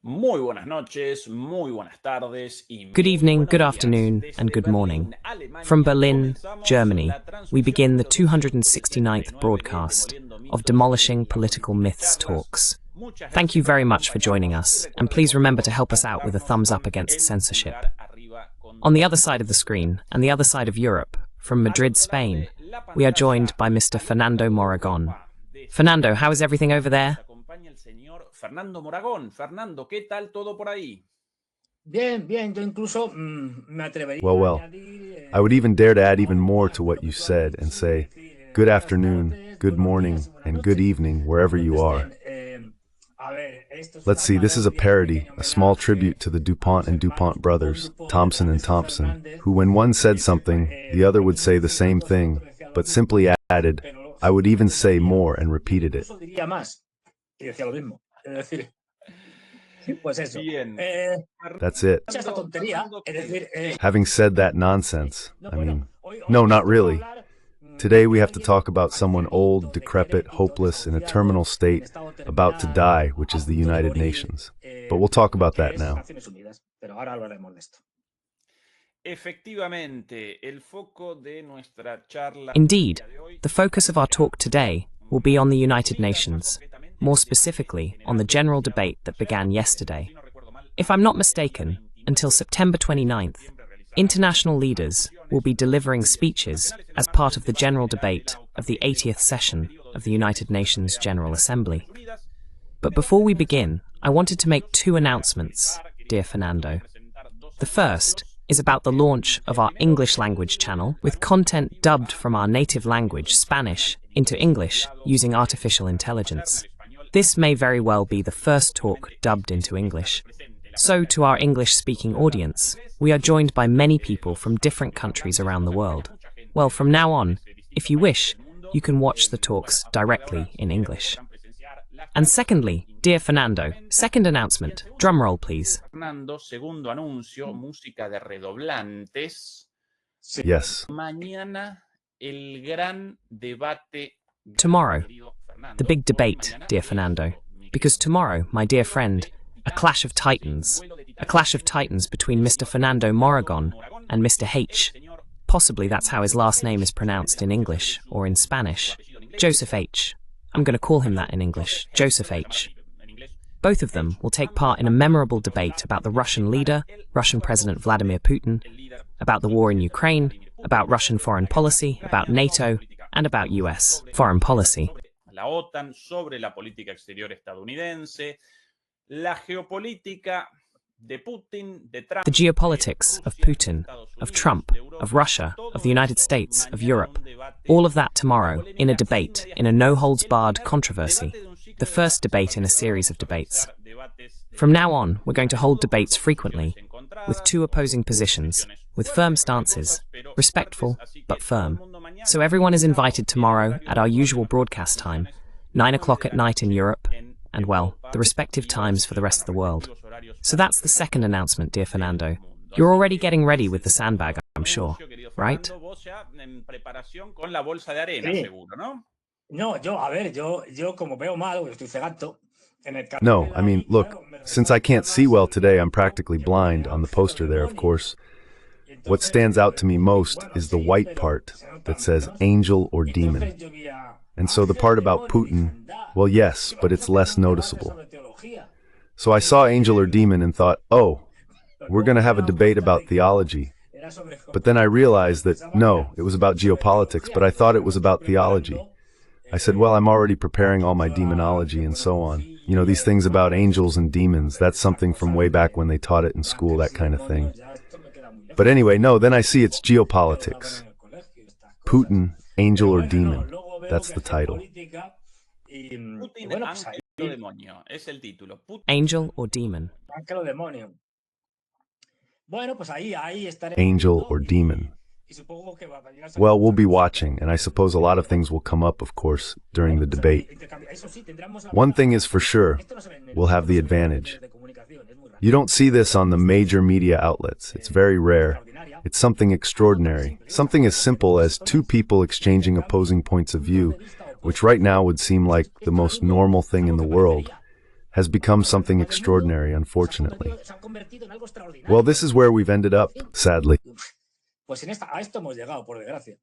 Muy buenas noches, muy buenas tardes y Good muy evening, buenos good días. afternoon, and Desde good morning. Berlín, Alemania, From Berlin, comenzamos Germany, la we begin the transmisión de la edición 269th 269 de broadcast Demoliendo of mitos Demolishing y la Political política y Myths charlas. talks. Muchas Thank gracias you por very much for joining acompañarnos y us, and recuerden please por remember to favor help us out with a ayudarnos thumbs up con against el censorship. pulgar arriba con On the toda other su side of the fuerza. screen, and the other side of Europe, from Al Madrid, otro lado Spain, de la we are pantalla, joined by Mr. al otro Fernando lado de Moragón. Europa, desde Fernando, how is everything over España, nos there? acompaña el señor Fernando Moragón. Fernando, ¿qué tal todo por ahí? Bien, bien, yo incluso me atrevería a Well, añadir, I would even dare to add even more to what you said and say, good afternoon, good morning, and good evening, wherever you are. Let's see, this is a parody, a small tribute to the DuPont and DuPont brothers, Thompson and Thompson, who when one said something, the other would say the same thing, but simply added, I would even say more and repeated it. diría más y decía lo mismo. Es decir, pues eso. Bien. That's it. Esta tontería, es decir, Having said that nonsense, no, not really. Today we have to talk about someone old, decrepit, hopeless, in a terminal state, about to die, which is the United Nations. But we'll talk about that now. Efectivamente, el foco de nuestra charla. Indeed, the focus of our talk today will be on the United Nations, more specifically on the general debate that began yesterday. If I'm not mistaken, until September 29th, international leaders will be delivering speeches as part of the general debate of the 80th session of the United Nations General Assembly. But before we begin, I wanted to make two announcements, dear Fernando. The first is about the launch of our English language channel with content dubbed from our native language, Spanish, into English using artificial intelligence. This may very well be the first talk dubbed into English. So, to our English-speaking audience, we are joined by many people from different countries around the world. Well, from now on, if you wish, you can watch the talks directly in English. And secondly, dear Fernando, second announcement. Drum roll, please. Fernando, segundo anuncio, música de redoblantes. Yes. Mañana el gran debate. Tomorrow, the big debate, dear Fernando. Because tomorrow, my dear friend, a clash of titans between Mr. Fernando Moragón and Mr. H. Possibly that's how his last name is pronounced in English or in Spanish. Joseph H. I'm going to call him that in English, Joseph H. Both of them will take part in a memorable debate about the Russian leader, Russian President Vladimir Putin, about the war in Ukraine, about Russian foreign policy, about NATO, and about US foreign policy. La OTAN, sobre la política exterior estadounidense, la geopolítica de Putin, de Trump, the geopolitics of Putin, of Trump, of Russia, of the United States, of Europe, all of that tomorrow in a debate, in a no-holds-barred controversy, the first debate in a series of debates. From now on, we're going to hold debates frequently, with two opposing positions, with firm stances, respectful but firm. So everyone is invited tomorrow at our usual broadcast time, 9 o'clock at night in Europe, and well, the respective times for the rest of the world. So that's the second announcement, dear Fernando. You're already getting ready with the sandbag, I'm sure, right? No, look, since I can't see well today, I'm practically blind on the poster there, of course. What stands out to me most is the white part that says angel or demon. And so the part about Putin, well, yes, but it's less noticeable. So I saw angel or demon and thought, oh, we're going to have a debate about theology. But then I realized that, no, it was about geopolitics, but I thought it was about theology. I said, well, I'm already preparing all my demonology and so on. You know, these things about angels and demons, that's something from way back when they taught it in school, that kind of thing. But anyway, no, then I see it's geopolitics. Putin, angel or demon. That's the title. Angel or demon? Angel or demon. Well, we'll be watching, and I suppose a lot of things will come up, of course, during the debate. One thing is for sure, we'll have the advantage. You don't see this on the major media outlets. It's very rare. It's something extraordinary. Something as simple as two people exchanging opposing points of view, which right now would seem like the most normal thing in the world. has become something extraordinary, unfortunately. Well, this is where we've ended up, sadly. Pues a esto hemos llegado, por desgracia.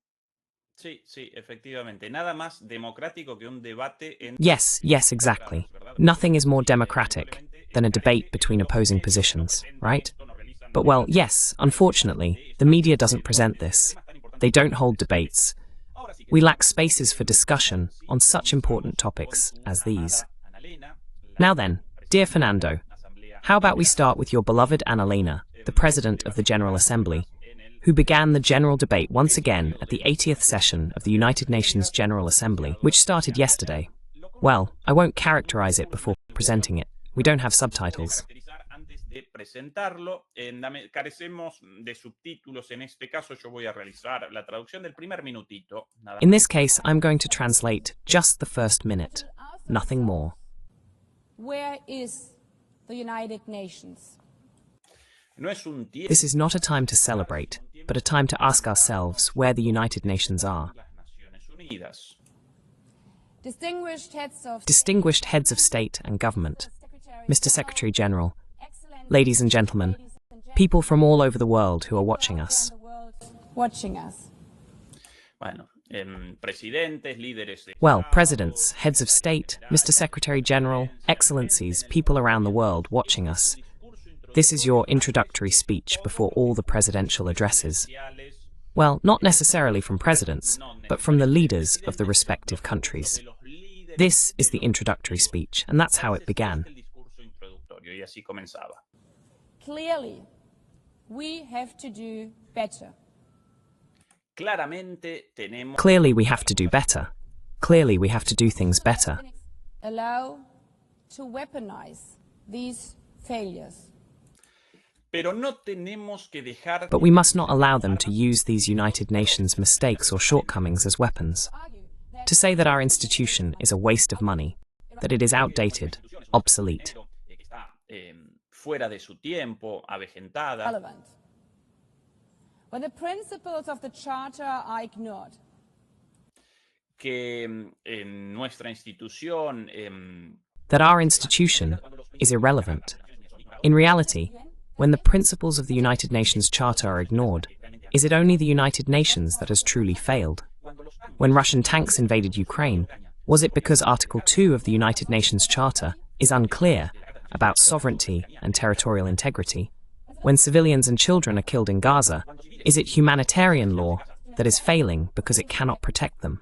Sí, sí, efectivamente. Nada más democrático que un debate entre... Yes, exactly. Nothing is more democratic than a debate between opposing positions, right? But well, yes, unfortunately, the media doesn't present this. They don't hold debates. We lack spaces for discussion on such important topics as these. Now then, dear Fernando, how about we start with your beloved Annalena, the President of the General Assembly, who began the general debate once again at the 80th session of the United Nations General Assembly, which started yesterday. Well, I won't characterize it before presenting it. We don't have subtitles. Carecemos de subtítulos. En este caso, yo voy a realizar la traducción del primer minutito. In this case, I'm going to translate just the first minute, nothing more. Where is the United Nations? This is not a time to celebrate, but a time to ask ourselves where the United Nations are. Distinguished heads of state and government, Mr. Secretary General, ladies and gentlemen, people from all over the world who are watching us. Well, presidents, heads of state, Mr. Secretary General, excellencies, people around the world watching us. This is your introductory speech before all the presidential addresses. Well, not necessarily from presidents, but from the leaders of the respective countries. This is the introductory speech, and that's how it began. Clearly, we have to do better. Clearly, we have to do better. Clearly, we have to do things better. Allow to weaponize these failures. But we must not allow them to use these United Nations mistakes or shortcomings as weapons. To say that our institution is a waste of money, that it is outdated, obsolete. Relevant. When the principles of the Charter are ignored. That our institution is irrelevant. In reality, when the principles of the United Nations Charter are ignored, is it only the United Nations that has truly failed? When Russian tanks invaded Ukraine, was it because Article 2 of the United Nations Charter is unclear about sovereignty and territorial integrity? When civilians and children are killed in Gaza, is it humanitarian law that is failing because it cannot protect them?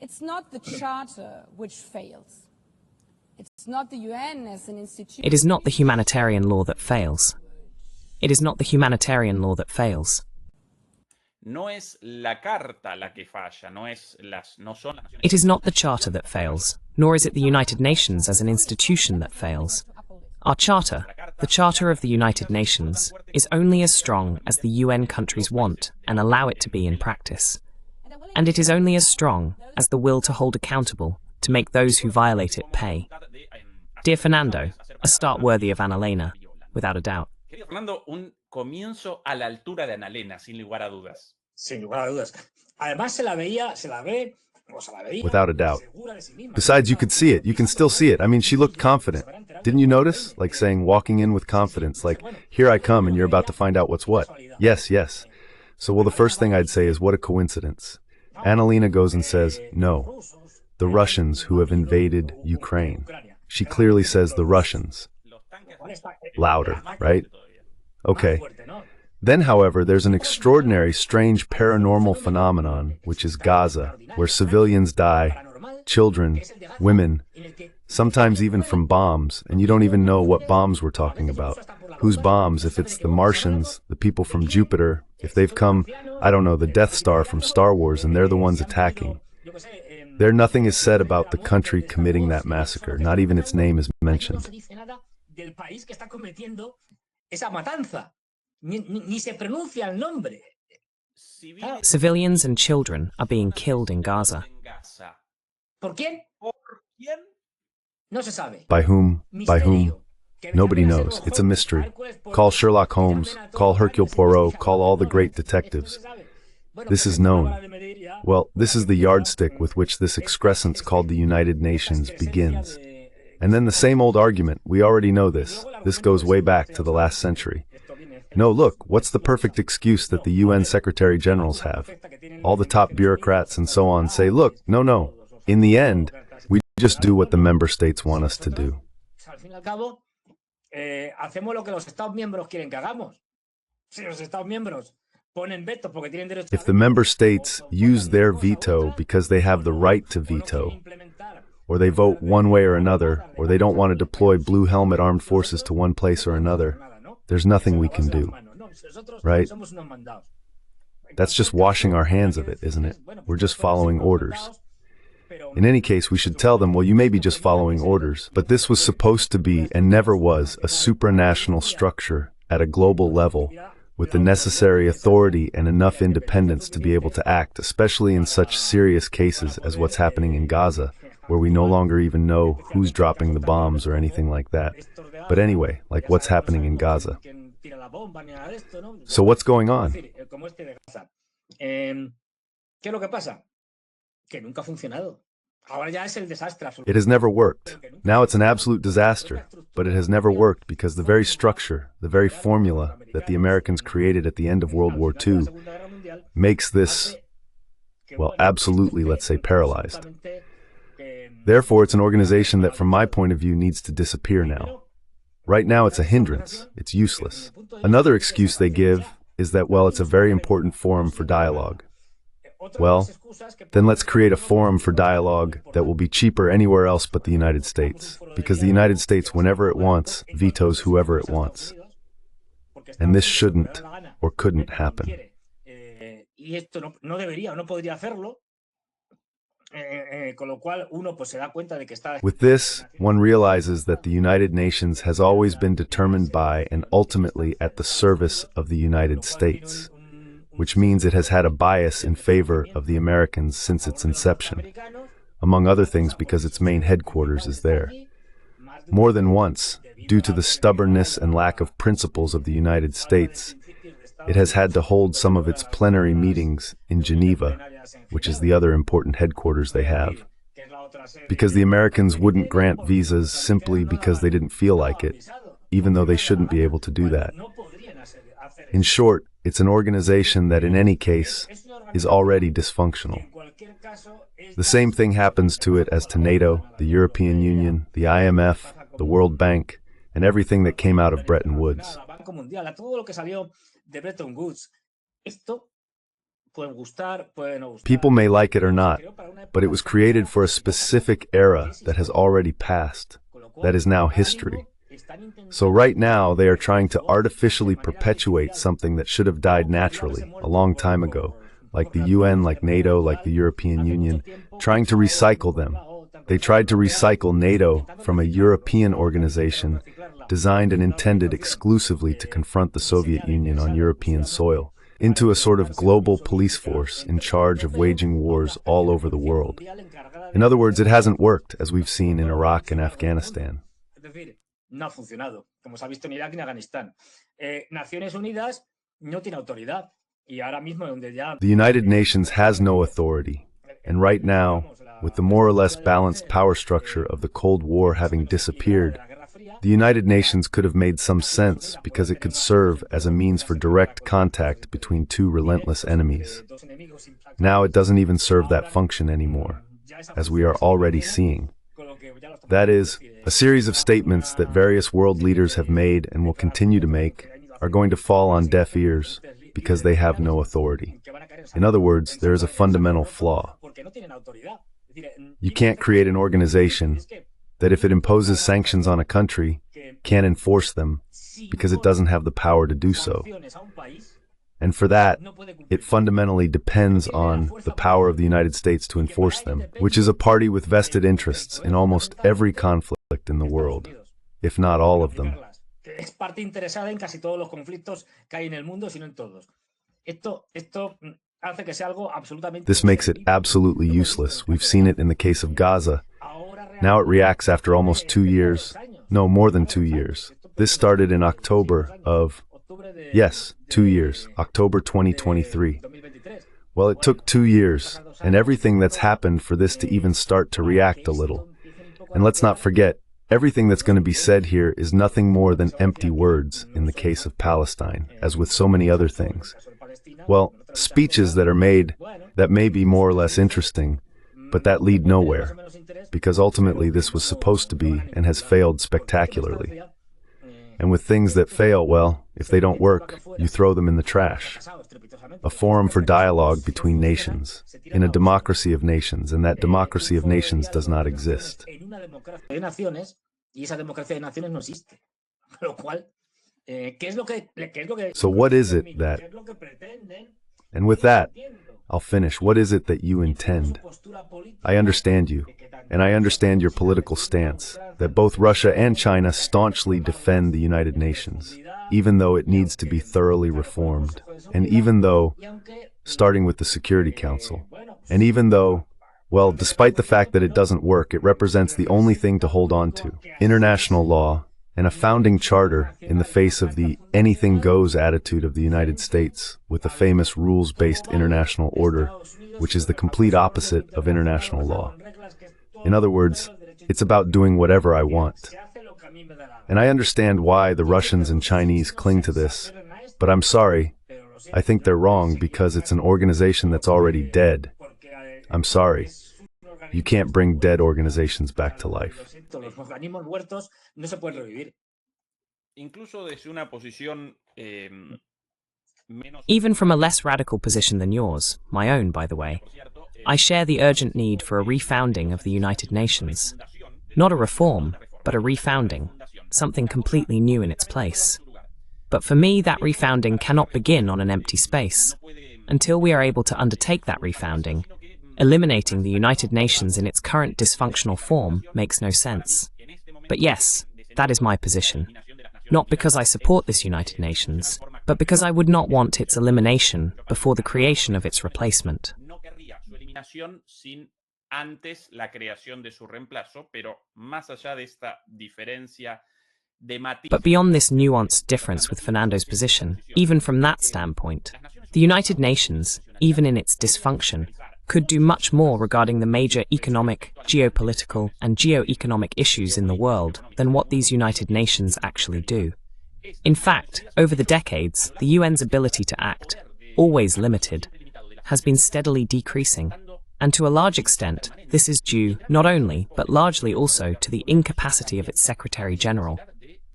It's not the Charter which fails. It's not the UN as an institution. It is not the humanitarian law that fails. It is not the humanitarian law that fails. It is not the Charter that fails, nor is it the United Nations as an institution that fails. Our Charter, the Charter of the United Nations, is only as strong as the UN countries want and allow it to be in practice. And it is only as strong as the will to hold accountable, to make those who violate it pay. Dear Fernando, a start worthy of Annalena, without a doubt. Fernando, un comienzo a la altura de Annalena, sin lugar a dudas. Sin lugar a dudas. Además se la veía, Without a doubt. Besides, you could see it. You can still see it. I mean, she looked confident. Didn't you notice? Like saying, walking in with confidence, like, here I come and you're about to find out what's what. Yes. So, well, the first thing I'd say is, what a coincidence. Annalena goes and says, no, the Russians who have invaded Ukraine. She clearly says the Russians. Louder, right? Okay. Then, however, there's an extraordinary, strange paranormal phenomenon, which is Gaza, where civilians die, children, women, sometimes even from bombs, and you don't even know what bombs we're talking about. Whose bombs? If it's the Martians, the people from Jupiter, if they've come, I don't know, the Death Star from Star Wars, and they're the ones attacking. There nothing is said about the country committing that massacre, not even its name is mentioned. Civilians and children are being killed in Gaza. By whom? By whom? Nobody knows. It's a mystery. Call Sherlock Holmes, call Hercule Poirot, call all the great detectives. This is known. Well, this is the yardstick with which this excrescence called the United Nations begins. And then the same old argument, we already know this. This goes way back to the last century. No, look, what's the perfect excuse that the UN Secretary Generals have? All the top bureaucrats and so on say, look, no. In the end, we just do what the member states want us to do. If the member states use their veto because they have the right to veto, or they vote one way or another, or they don't want to deploy blue helmet armed forces to one place or another, there's nothing we can do, right? That's just washing our hands of it, isn't it? We're just following orders. In any case, we should tell them, well, you may be just following orders, but this was supposed to be, and never was, a supranational structure at a global level, with the necessary authority and enough independence to be able to act, especially in such serious cases as what's happening in Gaza, where we no longer even know who's dropping the bombs or anything like that. But anyway, like what's happening in Gaza. So what's going on? It has never worked. Now it's an absolute disaster, but it has never worked because the very structure, the very formula that the Americans created at the end of World War II makes this, well, absolutely, let's say, paralyzed. Therefore, it's an organization that, from my point of view, needs to disappear now. Right now, it's a hindrance. It's useless. Another excuse they give is that, well, it's a very important forum for dialogue. Well, then let's create a forum for dialogue that will be cheaper anywhere else but the United States, because the United States, whenever it wants, vetoes whoever it wants. And this shouldn't or couldn't happen. With this, one realizes that the United Nations has always been determined by and ultimately at the service of the United States, which means it has had a bias in favor of the Americans since its inception, among other things because its main headquarters is there. More than once, due to the stubbornness and lack of principles of the United States, it has had to hold some of its plenary meetings in Geneva, which is the other important headquarters they have, because the Americans wouldn't grant visas simply because they didn't feel like it, even though they shouldn't be able to do that. In short, it's an organization that in any case is already dysfunctional. The same thing happens to it as to NATO, the European Union, the IMF, the World Bank, and everything that came out of Bretton Woods. People may like it or not, but it was created for a specific era that has already passed, that is now history. So right now, they are trying to artificially perpetuate something that should have died naturally, a long time ago, like the UN, like NATO, like the European Union, trying to recycle them. They tried to recycle NATO from a European organization designed and intended exclusively to confront the Soviet Union on European soil, into a sort of global police force in charge of waging wars all over the world. In other words, it hasn't worked, as we've seen in Iraq and Afghanistan. No ha funcionado, como se ha visto en Irak y en Afganistán. Naciones Unidas no tiene autoridad. Y ahora mismo donde ya... The United Nations has no authority. And right now, with the more or less balanced power structure of the Cold War having disappeared, the United Nations could have made some sense because it could serve as a means for direct contact between two relentless enemies. Now it doesn't even serve that function anymore, as we are already seeing. That is, a series of statements that various world leaders have made and will continue to make are going to fall on deaf ears because they have no authority. In other words, there is a fundamental flaw. You can't create an organization that if it imposes sanctions on a country, can't enforce them because it doesn't have the power to do so. And for that, it fundamentally depends on the power of the United States to enforce them, which is a party with vested interests in almost every conflict in the world, if not all of them. Es parte interesada en casi todos los conflictos que hay en el mundo, sino en todos. Esto hace que sea algo absolutamente... This makes it absolutely useless. We've seen it in the case of Gaza. Now it reacts after almost 2 years. No, more than 2 years. This started in October of... Yes, 2 years, October 2023, Well, it took 2 years, and everything that's happened for this to even start to react a little. And let's not forget, everything that's going to be said here is nothing more than empty words in the case of Palestine, as with so many other things. Well, speeches that are made that may be more or less interesting, but that lead nowhere, because ultimately this was supposed to be and has failed spectacularly. And with things that fail, well, if they don't work, you throw them in the trash. A forum for dialogue between nations, in a democracy of nations, and that democracy of nations does not exist. So what is it that, and with that, I'll finish. What is it that you intend? I understand you, and I understand your political stance, that both Russia and China staunchly defend the United Nations, even though it needs to be thoroughly reformed, and even though, starting with the Security Council, and even though, well, despite the fact that it doesn't work, it represents the only thing to hold on to, international law, and a founding charter in the face of the anything goes attitude of the United States with the famous rules-based international order, which is the complete opposite of international law. In other words, it's about doing whatever I want. And I understand why the Russians and Chinese cling to this, but I'm sorry, I think they're wrong because it's an organization that's already dead. I'm sorry. You can't bring dead organizations back to life. Even from a less radical position than yours, my own, by the way, I share the urgent need for a refounding of the United Nations. Not a reform, but a refounding, something completely new in its place. But for me, that refounding cannot begin on an empty space. Until we are able to undertake that refounding, eliminating the United Nations in its current dysfunctional form makes no sense. But yes, that is my position. Not because I support this United Nations, but because I would not want its elimination before the creation of its replacement. But beyond this nuanced difference with Fernando's position, even from that standpoint, the United Nations, even in its dysfunction, could do much more regarding the major economic, geopolitical, and geo-economic issues in the world than what these United Nations actually do. In fact, over the decades, the UN's ability to act, always limited, has been steadily decreasing. And to a large extent, this is due not only, but largely also to the incapacity of its Secretary General.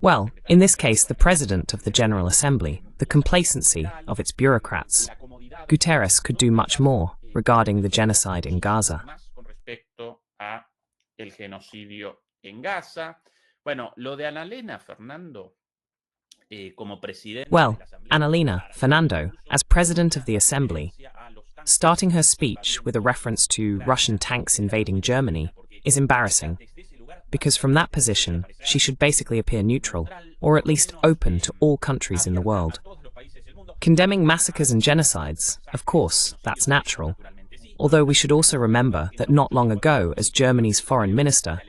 Well, in this case, the President of the General Assembly, the complacency of its bureaucrats. Guterres could do much more regarding the genocide in Gaza. Well, Annalena, Fernando, as President of the Assembly, starting her speech with a reference to Russian tanks invading Germany is embarrassing, because from that position, she should basically appear neutral, or at least open to all countries in the world. Condemning massacres and genocides, of course, that's natural. Although we should also remember that not long ago, as Germany's foreign minister,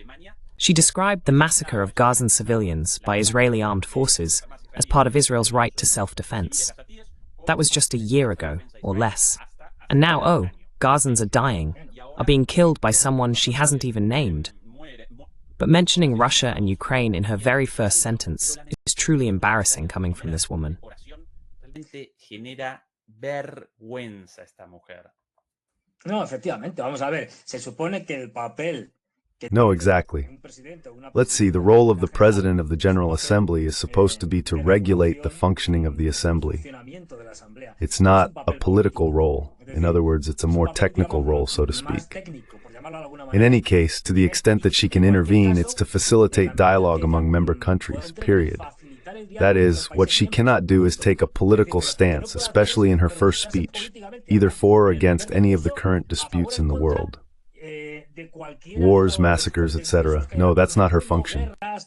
she described the massacre of Gazan civilians by Israeli armed forces as part of Israel's right to self-defense. That was just a year ago, or less. And now, oh, Gazans are dying, are being killed by someone she hasn't even named. But mentioning Russia and Ukraine in her very first sentence is truly embarrassing coming from this woman. No, efectivamente. Vamos a ver. Se supone que el papel. No, exactly. Let's see, the role of the President of the General Assembly is supposed to be to regulate the functioning of the Assembly. It's not a political role. In other words, it's a more technical role, so to speak. In any case, to the extent that she can intervene, it's to facilitate dialogue among member countries, period. That is, what she cannot do is take a political stance, especially in her first speech, either for or against any of the current disputes in the world. Wars, massacres, etc. No, that's not her function. That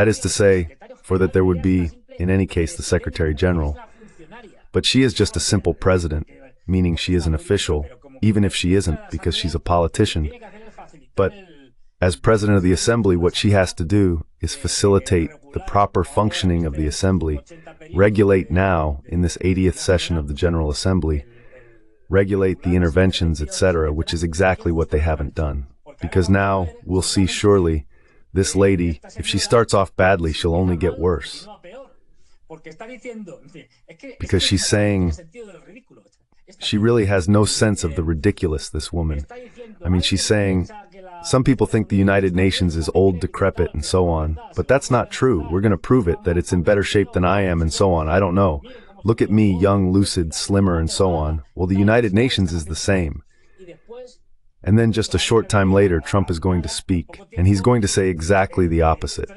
is to say, for that there would be, in any case, the Secretary General. But she is just a simple president, meaning she is an official, even if she isn't, because she's a politician. But as President of the Assembly, what she has to do is facilitate the proper functioning of the Assembly, regulate now, in this 80th session of the General Assembly, regulate the interventions, etc., which is exactly what they haven't done. Because now, we'll see surely, this lady, if she starts off badly, she'll only get worse. Because she's saying, she really has no sense of the ridiculous, this woman. I mean, she's saying, some people think the United Nations is old, decrepit, and so on, but that's not true. We're going to prove it, that it's in better shape than I am, and so on. I don't know. Look at me, young, lucid, slimmer, and so on. Well, the United Nations is the same. And then just a short time later, Trump is going to speak, and he's going to say exactly the opposite,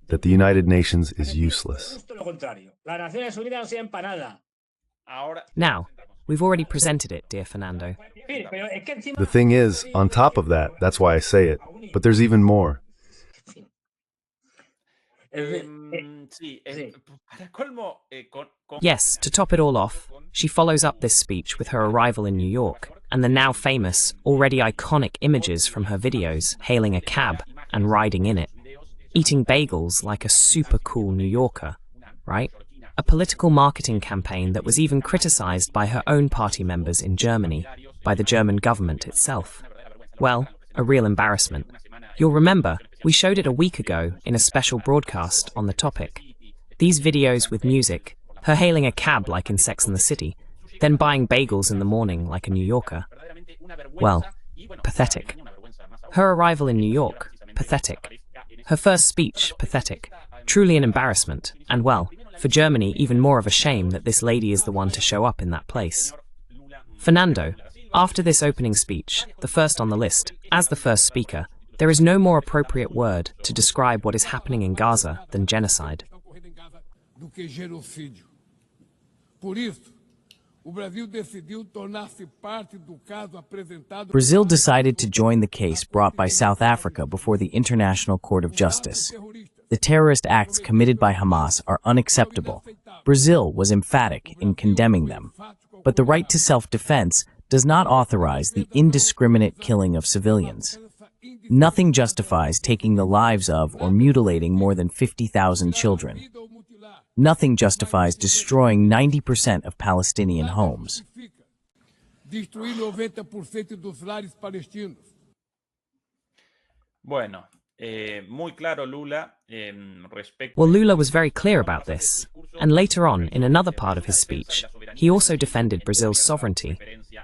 that the United Nations is useless. Now, we've already presented it, dear Fernando. The thing is, on top of that, that's why I say it, but there's even more. Yes, to top it all off, she follows up this speech with her arrival in New York, and the now famous, already iconic images from her videos hailing a cab and riding in it, eating bagels like a super cool New Yorker, right? A political marketing campaign that was even criticized by her own party members in Germany, by the German government itself. Well, a real embarrassment. You'll remember, we showed it a week ago in a special broadcast on the topic. These videos with music, her hailing a cab like in Sex and the City, then buying bagels in the morning like a New Yorker. Well, pathetic. Her arrival in New York, pathetic. Her first speech, pathetic. Truly an embarrassment, and well, for Germany, even more of a shame that this lady is the one to show up in that place. Fernando, after this opening speech, the first on the list, as the first speaker, there is no more appropriate word to describe what is happening in Gaza than genocide. Brazil decided to join the case brought by South Africa before the International Court of Justice. The terrorist acts committed by Hamas are unacceptable. Brazil was emphatic in condemning them. But the right to self-defense does not authorize the indiscriminate killing of civilians. Nothing justifies taking the lives of or mutilating more than 50,000 children. Nothing justifies destroying 90% of Palestinian homes. Well, Lula was very clear about this, and later on, in another part of his speech, he also defended Brazil's sovereignty,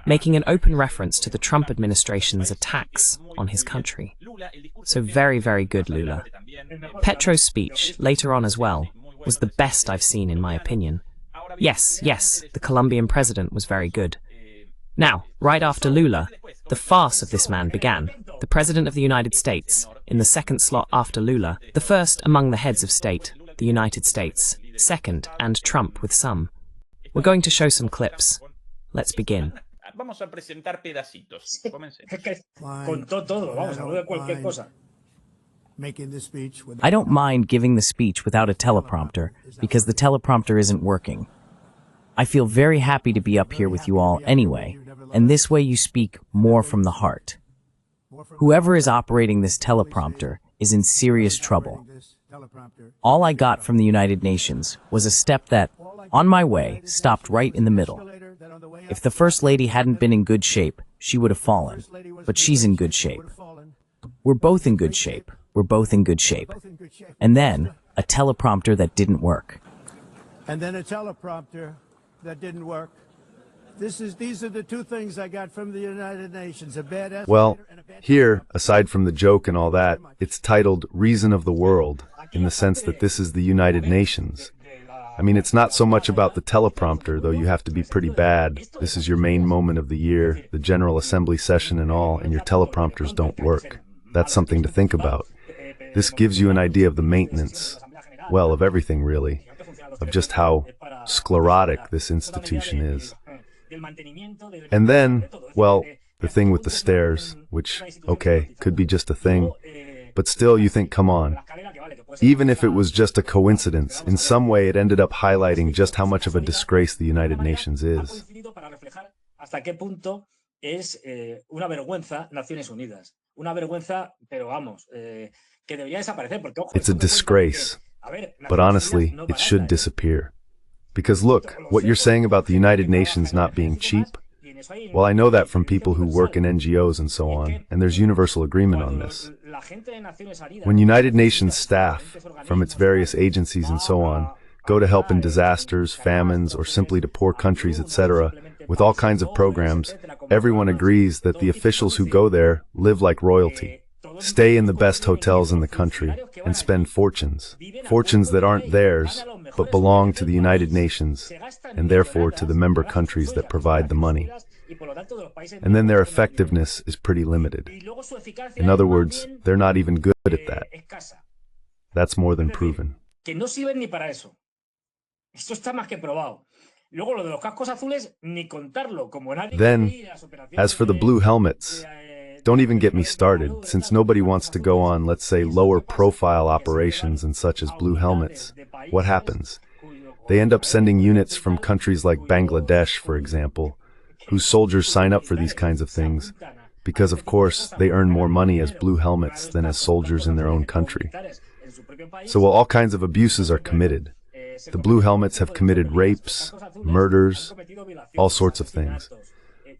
making an open reference to the Trump administration's attacks on his country. So very, very good, Lula. Petro's speech, later on as well, was the best I've seen in my opinion. Yes, the Colombian president was very good. Now, right after Lula, the farce of this man began. The President of the United States, in the second slot after Lula, the first among the heads of state, the United States, second, and Trump with some. We're going to show some clips. Let's begin. I don't mind giving the speech without a teleprompter because the teleprompter isn't working. I feel very happy to be up here with you all anyway, and this way you speak more from the heart. Whoever is operating this teleprompter is in serious trouble. All I got from the United Nations was a step that, on my way, stopped right in the middle. If the First Lady hadn't been in good shape, she would have fallen. But she's in good shape. We're both in good shape. We're both in good shape. And then, a teleprompter that didn't work. And then a teleprompter that didn't work. These are the two things I got from the United Nations. Well, here, aside from the joke and all that, it's titled Reason of the World, in the sense that this is the United Nations. I mean, it's not so much about the teleprompter, though you have to be pretty bad. This is your main moment of the year, the General Assembly session and all, and your teleprompters don't work. That's something to think about. This gives you an idea of the maintenance, well, of everything really, of just how sclerotic this institution is. And then, well, the thing with the stairs, which, okay, could be just a thing, but still you think, come on. Even if it was just a coincidence, in some way it ended up highlighting just how much of a disgrace the United Nations is. It's a disgrace. But honestly, it should disappear. Because look, what you're saying about the United Nations not being cheap, well, I know that from people who work in NGOs and so on, and there's universal agreement on this. When United Nations staff, from its various agencies and so on, go to help in disasters, famines, or simply to poor countries, etc., with all kinds of programs, everyone agrees that the officials who go there live like royalty, stay in the best hotels in the country, and spend fortunes. Fortunes that aren't theirs, but belong to the United Nations, and therefore to the member countries that provide the money. And then their effectiveness is pretty limited. In other words, they're not even good at that. That's more than proven. Then, as for the blue helmets, don't even get me started, since nobody wants to go on, let's say, lower profile operations and such as blue helmets. What happens? They end up sending units from countries like Bangladesh, for example, whose soldiers sign up for these kinds of things, because of course they earn more money as blue helmets than as soldiers in their own country. So while all kinds of abuses are committed, the blue helmets have committed rapes, murders, all sorts of things.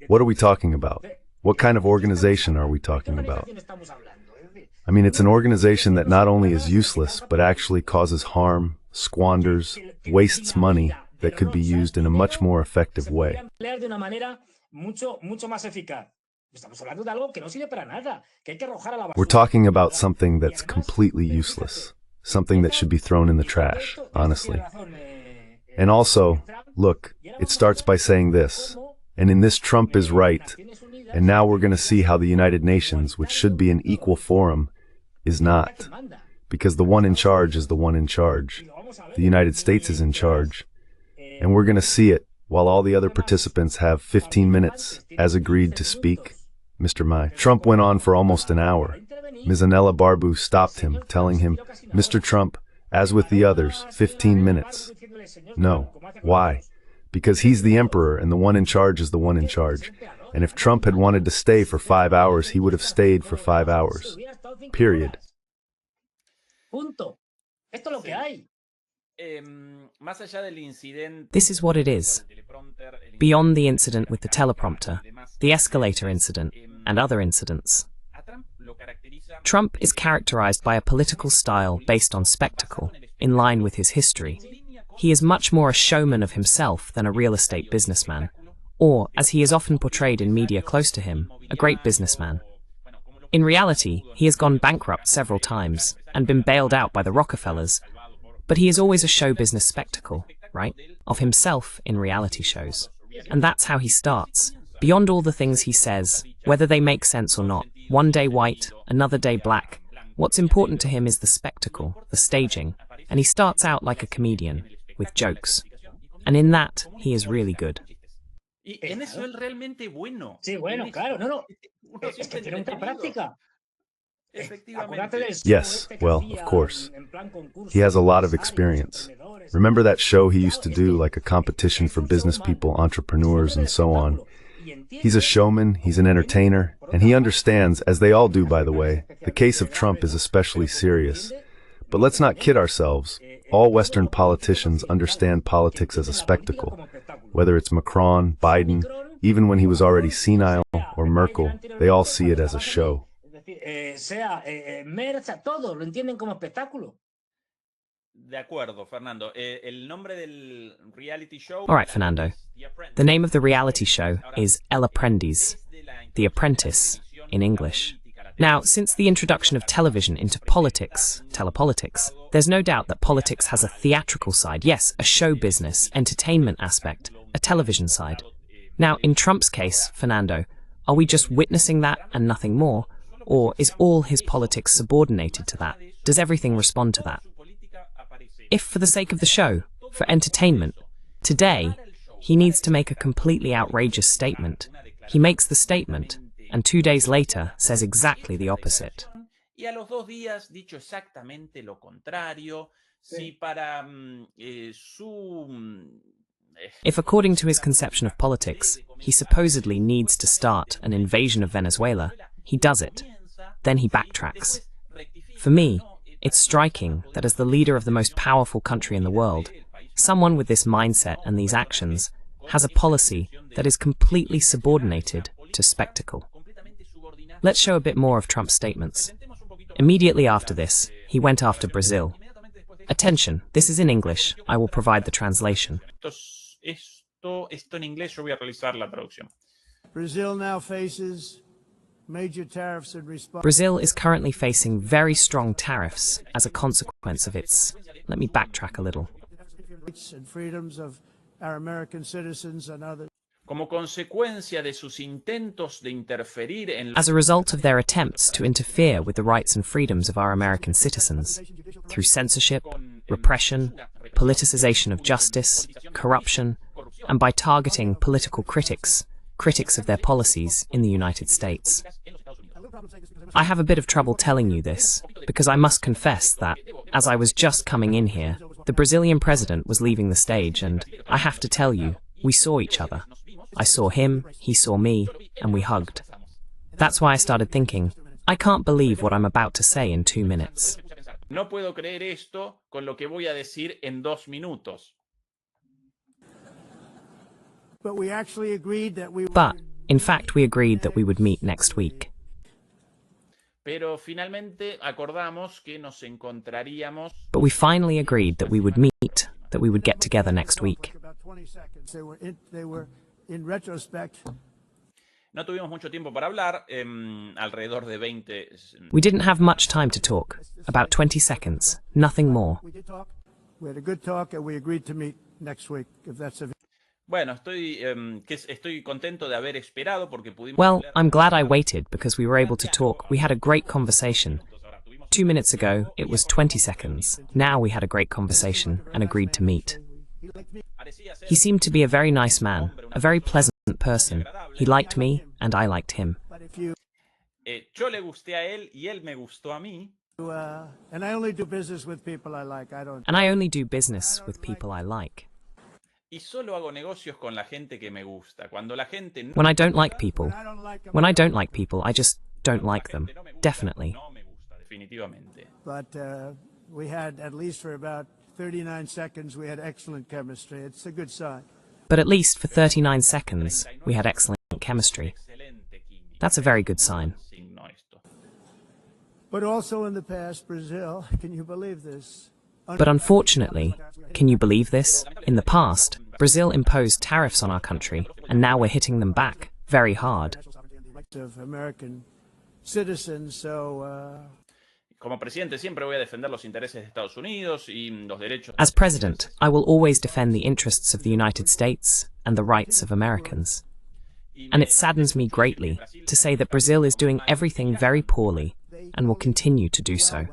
What are we talking about? What kind of organization are we talking about? I mean, it's an organization that not only is useless, but actually causes harm, squanders, wastes money that could be used in a much more effective way. We're talking about something that's completely useless, something that should be thrown in the trash, honestly. And also, look, it starts by saying this, and in this Trump is right, and now we're going to see how the United Nations, which should be an equal forum, is not. Because the one in charge is the one in charge. The United States is in charge. And we're going to see it while all the other participants have 15 minutes, as agreed, to speak. Mr. Mai. Trump went on for almost an hour. Ms. Anela Barbu stopped him, telling him, Mr. Trump, as with the others, 15 minutes. No. Why? Because he's the emperor and the one in charge is the one in charge. And if Trump had wanted to stay for 5 hours, he would have stayed for 5 hours. Period. This is what it is. Beyond the incident with the teleprompter, the escalator incident, and other incidents, Trump is characterized by a political style based on spectacle, in line with his history. He is much more a showman of himself than a real estate businessman, or, as he is often portrayed in media close to him, a great businessman. In reality, he has gone bankrupt several times and been bailed out by the Rockefellers, but he is always a show business spectacle, right? Of himself in reality shows. And that's how he starts. Beyond all the things he says, whether they make sense or not, one day white, another day black, what's important to him is the spectacle, the staging, and he starts out like a comedian, with jokes. And in that, he is really good. Yes, well, of course. He has a lot of experience. Remember that show he used to do, like a competition for business people, entrepreneurs, and so on? He's a showman, he's an entertainer, and he understands, as they all do, by the way, the case of Trump is especially serious. But let's not kid ourselves. All Western politicians understand politics as a spectacle. Whether it's Macron, Biden, even when he was already senile, or Merkel, they all see it as a show. All right, Fernando. The name of the reality show is El Aprendiz, The Apprentice, in English. Now, since the introduction of television into politics, telepolitics, there's no doubt that politics has a theatrical side, yes, a show business, entertainment aspect, a television side. Now, in Trump's case, Fernando, are we just witnessing that and nothing more? Or is all his politics subordinated to that? Does everything respond to that? If for the sake of the show, for entertainment, today, he needs to make a completely outrageous statement. He makes the statement, and 2 days later says exactly the opposite. If according to his conception of politics, he supposedly needs to start an invasion of Venezuela, he does it. Then he backtracks. For me, It's striking that as the leader of the most powerful country in the world, someone with this mindset and these actions has a policy that is completely subordinated to spectacle. Let's show a bit more of Trump's statements. Immediately after this, he went after Brazil. Attention, this is in English. I will provide the translation. Esto en inglés, yo voy a realizar la traducción. Brazil now faces major tariffs in response. Brazil is currently facing very strong tariffs as a consequence of its... Let me backtrack a little. And freedoms of our American citizens and others. Como consecuencia de sus intentos de interferir en... As a result of their attempts to interfere with the rights and freedoms of our American citizens, through censorship, repression, politicization of justice, corruption, and by targeting political critics of their policies in the United States. I have a bit of trouble telling you this, because I must confess that, as I was just coming in here, the Brazilian president was leaving the stage, and I have to tell you, we saw each other. I saw him, he saw me, and we hugged. That's why I started thinking, I can't believe what I'm about to say in 2 minutes. No puedo creer esto con lo que voy a decir en 2 minutos. But we actually agreed that we But, in fact, we agreed that we would meet next week. Pero finalmente acordamos que nos encontraríamos. But we finally agreed that we would meet, that we would get together next week. about 20 seconds. They were in retrospect. No tuvimos mucho tiempo para hablar, alrededor de 20. We didn't have much time to talk, about 20 seconds, nothing more. We did talk. We had a good talk, and we agreed to meet next week, if that's a... Bueno, estoy contento de haber esperado porque pudimos. Well, I'm glad I waited because we were able to talk. We had a great conversation. 2 minutes ago, it was 20 seconds. Now we had a great conversation and agreed to meet. He seemed to be a very nice man, a very pleasant person. He liked me, and I liked him. Yo le gusté a él y él me gustó a mí. And I only do business with people I like. I don't... And I only do business with people I like. Y solo hago negocios con la gente que me gusta. Cuando la gente no... When I don't like people, I just don't like them. Definitely. No me gusta, definitivamente. But we had, at least for about 39 seconds, we had excellent chemistry. It's a good sign. But at least for 39 seconds, we had excellent chemistry. That's a very good sign. But also in the past, Brazil, can you believe this? But unfortunately, can you believe this? In the past, Brazil imposed tariffs on our country, and now we're hitting them back very hard. Of American citizens, so Como presidente siempre voy a defender los intereses de Estados Unidos y los derechos. As president, I will always defend the interests of the United States and the rights of Americans. And it saddens me greatly to say that Brazil is doing everything very poorly and will continue to do so.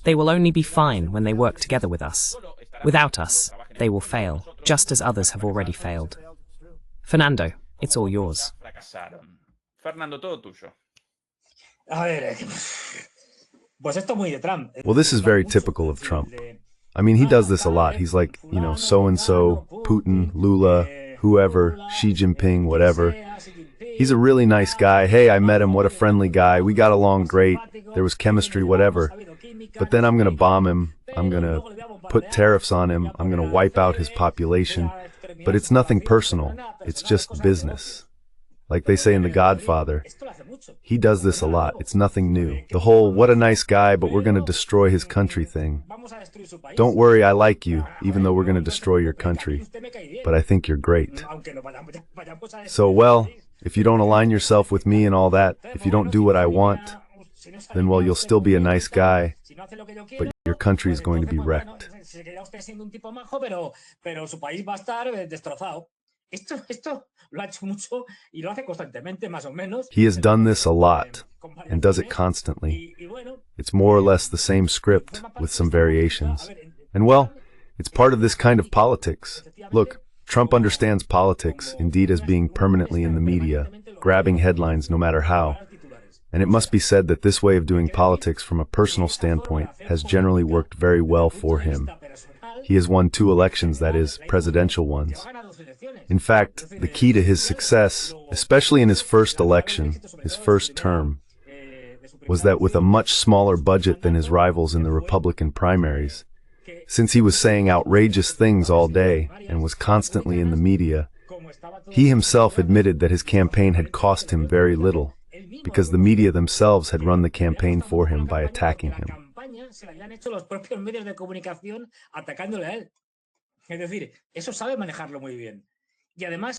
They will only be fine when they work together with us. Without us, they will fail, just as others have already failed. Fernando, it's all yours. Fernando, todo tuyo. A ver, pues esto muy de Trump. Well, this is very typical of Trump. I mean, he does this a lot. He's like, you know, so-and-so, Putin, Lula, whoever, Xi Jinping, whatever. He's a really nice guy. Hey, I met him. What a friendly guy. We got along great. There was chemistry, whatever. But then I'm going to bomb him. I'm going to put tariffs on him. I'm going to wipe out his population. But it's nothing personal. It's just business. Like they say in The Godfather, he does this a lot. It's nothing new. The whole, what a nice guy, but we're going to destroy his country thing. Don't worry, I like you, even though we're going to destroy your country. But I think you're great. So, well, if you don't align yourself with me and all that, if you don't do what I want, then, well, you'll still be a nice guy, but your country is going to be wrecked. He has done this a lot, and does it constantly. It's more or less the same script, with some variations. And well, it's part of this kind of politics. Look, Trump understands politics, indeed as being permanently in the media, grabbing headlines no matter how. And it must be said that this way of doing politics from a personal standpoint has generally worked very well for him. He has won 2 elections, that is, presidential ones. In fact, the key to his success, especially in his first election, his first term, was that with a much smaller budget than his rivals in the Republican primaries, since he was saying outrageous things all day and was constantly in the media, he himself admitted that his campaign had cost him very little, because the media themselves had run the campaign for him by attacking him.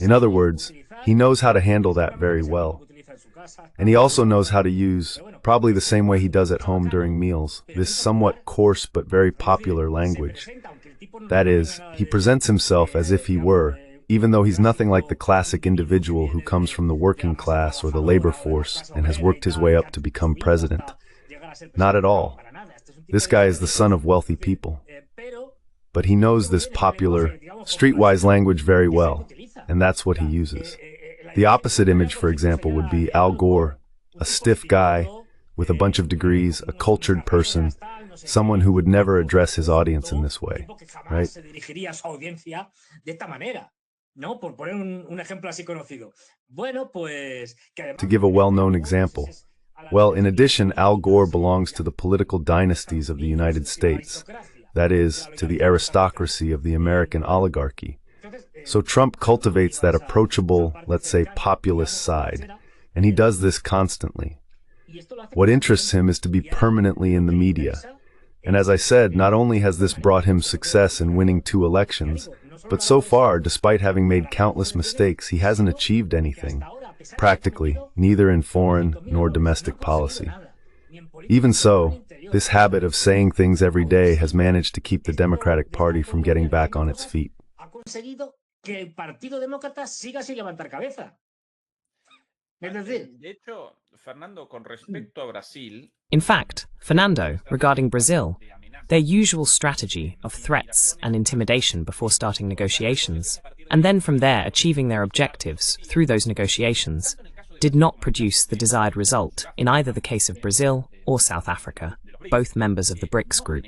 In other words, he knows how to handle that very well. And he also knows how to use, probably the same way he does at home during meals, this somewhat coarse but very popular language. That is, he presents himself as if he were, even though he's nothing like the classic individual who comes from the working class or the labor force and has worked his way up to become president. Not at all. This guy is the son of wealthy people. But he knows this popular, streetwise language very well, and that's what he uses. The opposite image, for example, would be Al Gore, a stiff guy with a bunch of degrees, a cultured person, someone who would never address his audience in this way, right? To give a well-known example, well, in addition, Al Gore belongs to the political dynasties of the United States, that is, to the aristocracy of the American oligarchy. So Trump cultivates that approachable, let's say, populist side, and he does this constantly. What interests him is to be permanently in the media. And as I said, not only has this brought him success in winning 2 elections, but so far, despite having made countless mistakes, he hasn't achieved anything, practically, neither in foreign nor domestic policy. Even so, this habit of saying things every day has managed to keep the Democratic Party from getting back on its feet. In fact, Fernando, regarding Brazil, their usual strategy of threats and intimidation before starting negotiations, and then from there achieving their objectives through those negotiations, did not produce the desired result in either the case of Brazil or South Africa, both members of the BRICS group.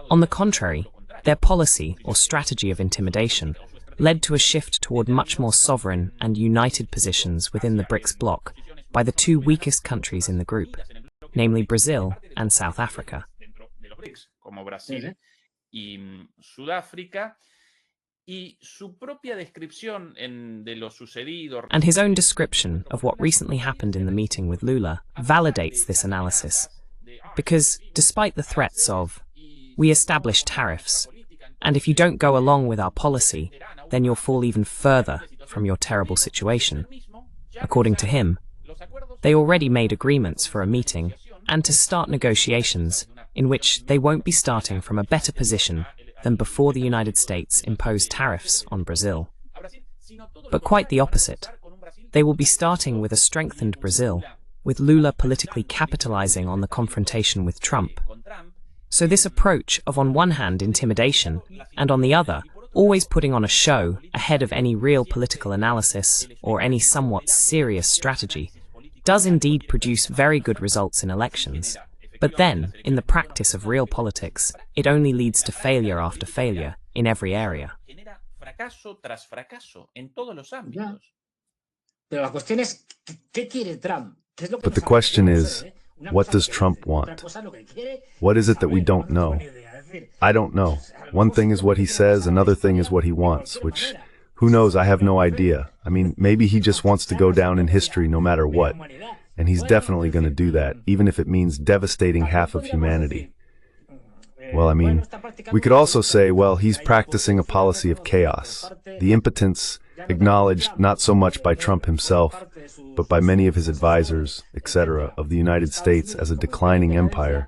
On the contrary, their policy or strategy of intimidation led to a shift toward much more sovereign and united positions within the BRICS bloc by the 2 weakest countries in the group, namely Brazil and South Africa. And his own description of what recently happened in the meeting with Lula validates this analysis, because despite the threats of, "We established tariffs, and if you don't go along with our policy, then you'll fall even further from your terrible situation," according to him, they already made agreements for a meeting and to start negotiations in which they won't be starting from a better position than before the United States imposed tariffs on Brazil. But quite the opposite. They will be starting with a strengthened Brazil, with Lula politically capitalizing on the confrontation with Trump. So this approach of on one hand intimidation, and on the other, always putting on a show ahead of any real political analysis or any somewhat serious strategy, does indeed produce very good results in elections. But then, in the practice of real politics, it only leads to failure after failure in every area. But the question is, what does Trump want? What is it that we don't know? I don't know. One thing is what he says, another thing is what he wants, which, who knows, I have no idea. I mean, maybe he just wants to go down in history no matter what. And he's definitely going to do that, even if it means devastating half of humanity. Well, I mean, we could also say, well, he's practicing a policy of chaos. The impotence, acknowledged not so much by Trump himself, but by many of his advisors, etc., of the United States as a declining empire,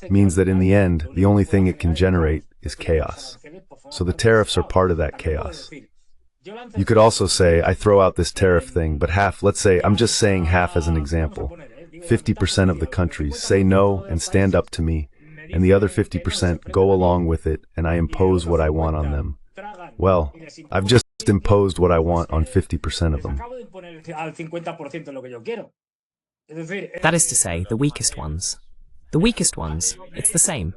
means that in the end, the only thing it can generate is chaos. So the tariffs are part of that chaos. You could also say, I throw out this tariff thing, but half, let's say, I'm just saying half as an example. 50% of the countries say no and stand up to me, and the other 50% go along with it, and I impose what I want on them. Well, I've just imposed what I want on 50% of them. That is to say, the weakest ones. The weakest ones, it's the same.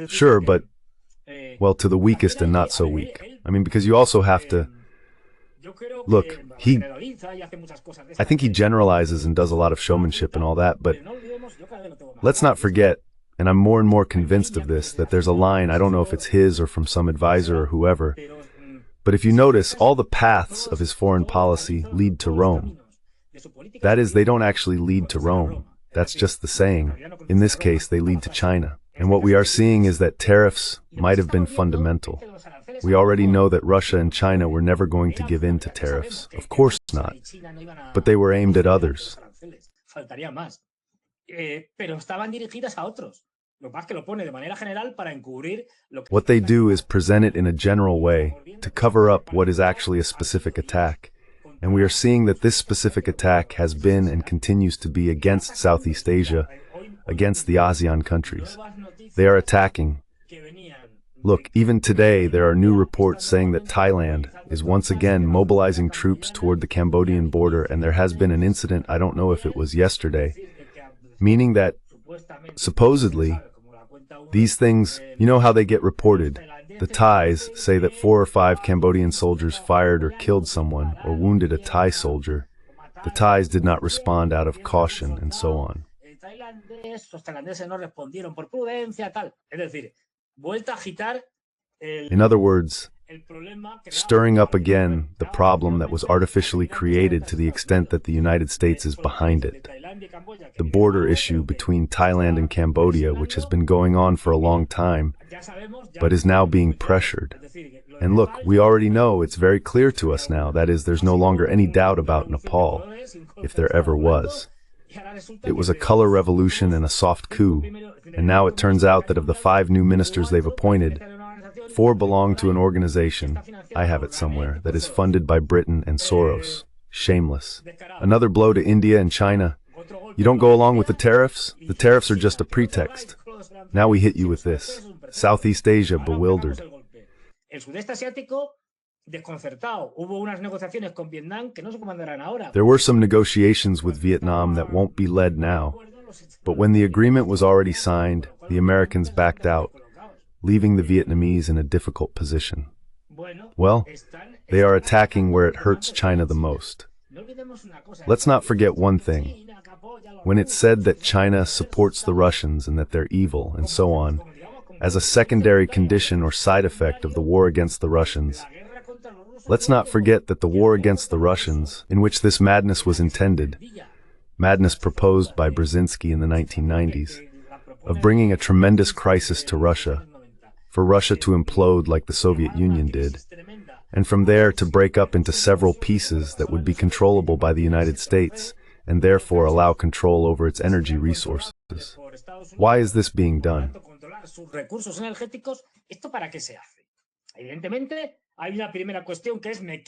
Sure, but, well, to the weakest and not so weak. I mean, because you also have to, Look, I think he generalizes and does a lot of showmanship and all that, but let's not forget, and I'm more and more convinced of this, that there's a line, I don't know if it's his or from some advisor or whoever, but if you notice, all the paths of his foreign policy lead to Rome. That is, they don't actually lead to Rome. That's just the saying. In this case, they lead to China. And what we are seeing is that tariffs might have been fundamental. We already know that Russia and China were never going to give in to tariffs. Of course not. But they were aimed at others. What they do is present it in a general way to cover up what is actually a specific attack. And we are seeing that this specific attack has been and continues to be against Southeast Asia, against the ASEAN countries. They are attacking. Look, even today there are new reports saying that Thailand is once again mobilizing troops toward the Cambodian border, and there has been an incident, I don't know if it was yesterday, meaning that supposedly these things, you know how they get reported. The Thais say that 4 or 5 Cambodian soldiers fired or killed someone or wounded a Thai soldier. The Thais did not respond out of caution, and so on. In other words, stirring up again the problem that was artificially created to the extent that the United States is behind it. The border issue between Thailand and Cambodia, which has been going on for a long time, but is now being pressured. And look, we already know, it's very clear to us now, that is, there's no longer any doubt about Nepal, if there ever was. It was a color revolution and a soft coup, and now it turns out that of the 5 new ministers they've appointed, 4 belong to an organization, I have it somewhere, that is funded by Britain and Soros. Shameless. Another blow to India and China. You don't go along with the tariffs? The tariffs are just a pretext. Now we hit you with this. Southeast Asia bewildered. There were some negotiations with Vietnam that won't be led now, but when the agreement was already signed, the Americans backed out, leaving the Vietnamese in a difficult position. Well, they are attacking where it hurts China the most. Let's not forget one thing. When it's said that China supports the Russians and that they're evil and so on, as a secondary condition or side effect of the war against the Russians, let's not forget that the war against the Russians, in which this madness was intended, madness proposed by Brzezinski in the 1990s, of bringing a tremendous crisis to Russia, for Russia to implode like the Soviet Union did, and from there to break up into several pieces that would be controllable by the United States, and therefore allow control over its energy resources. Why is this being done?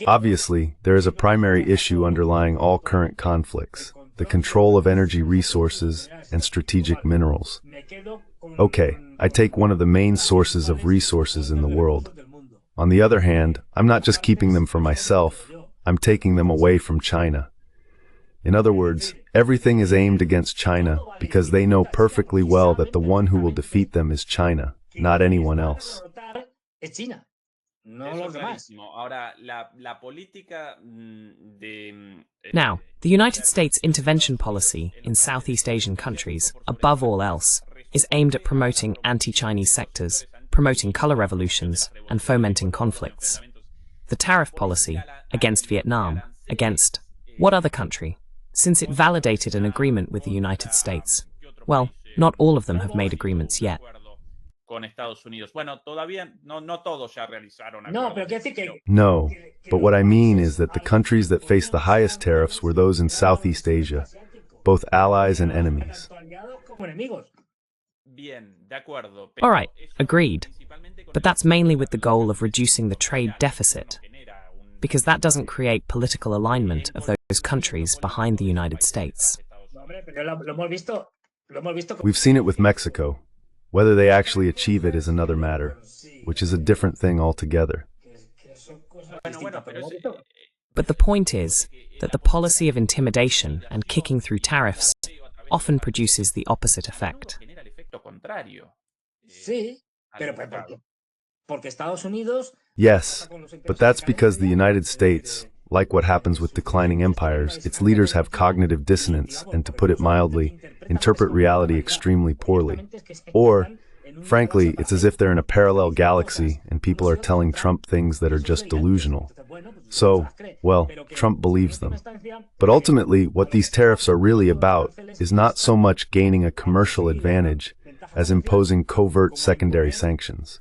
Obviously, there is a primary issue underlying all current conflicts, the control of energy resources and strategic minerals. Okay, I take one of the main sources of resources in the world. On the other hand, I'm not just keeping them for myself, I'm taking them away from China. In other words, everything is aimed against China because they know perfectly well that the one who will defeat them is China, not anyone else. Now, the United States intervention policy in Southeast Asian countries, above all else, is aimed at promoting anti-Chinese sectors, promoting color revolutions, and fomenting conflicts. The tariff policy, against Vietnam, against what other country? Since it validated an agreement with the United States. Well, not all of them have made agreements yet. No, but what I mean is that the countries that faced the highest tariffs were those in Southeast Asia, both allies and enemies. All right, agreed. But that's mainly with the goal of reducing the trade deficit, because that doesn't create political alignment of those countries behind the United States. We've seen it with Mexico. Whether they actually achieve it is another matter, which is a different thing altogether. But the point is that the policy of intimidation and kicking through tariffs often produces the opposite effect. Yes, but that's because the United States, like what happens with declining empires, its leaders have cognitive dissonance and, to put it mildly, interpret reality extremely poorly. Or, frankly, it's as if they're in a parallel galaxy and people are telling Trump things that are just delusional. So, well, Trump believes them. But ultimately, what these tariffs are really about is not so much gaining a commercial advantage as imposing covert secondary sanctions.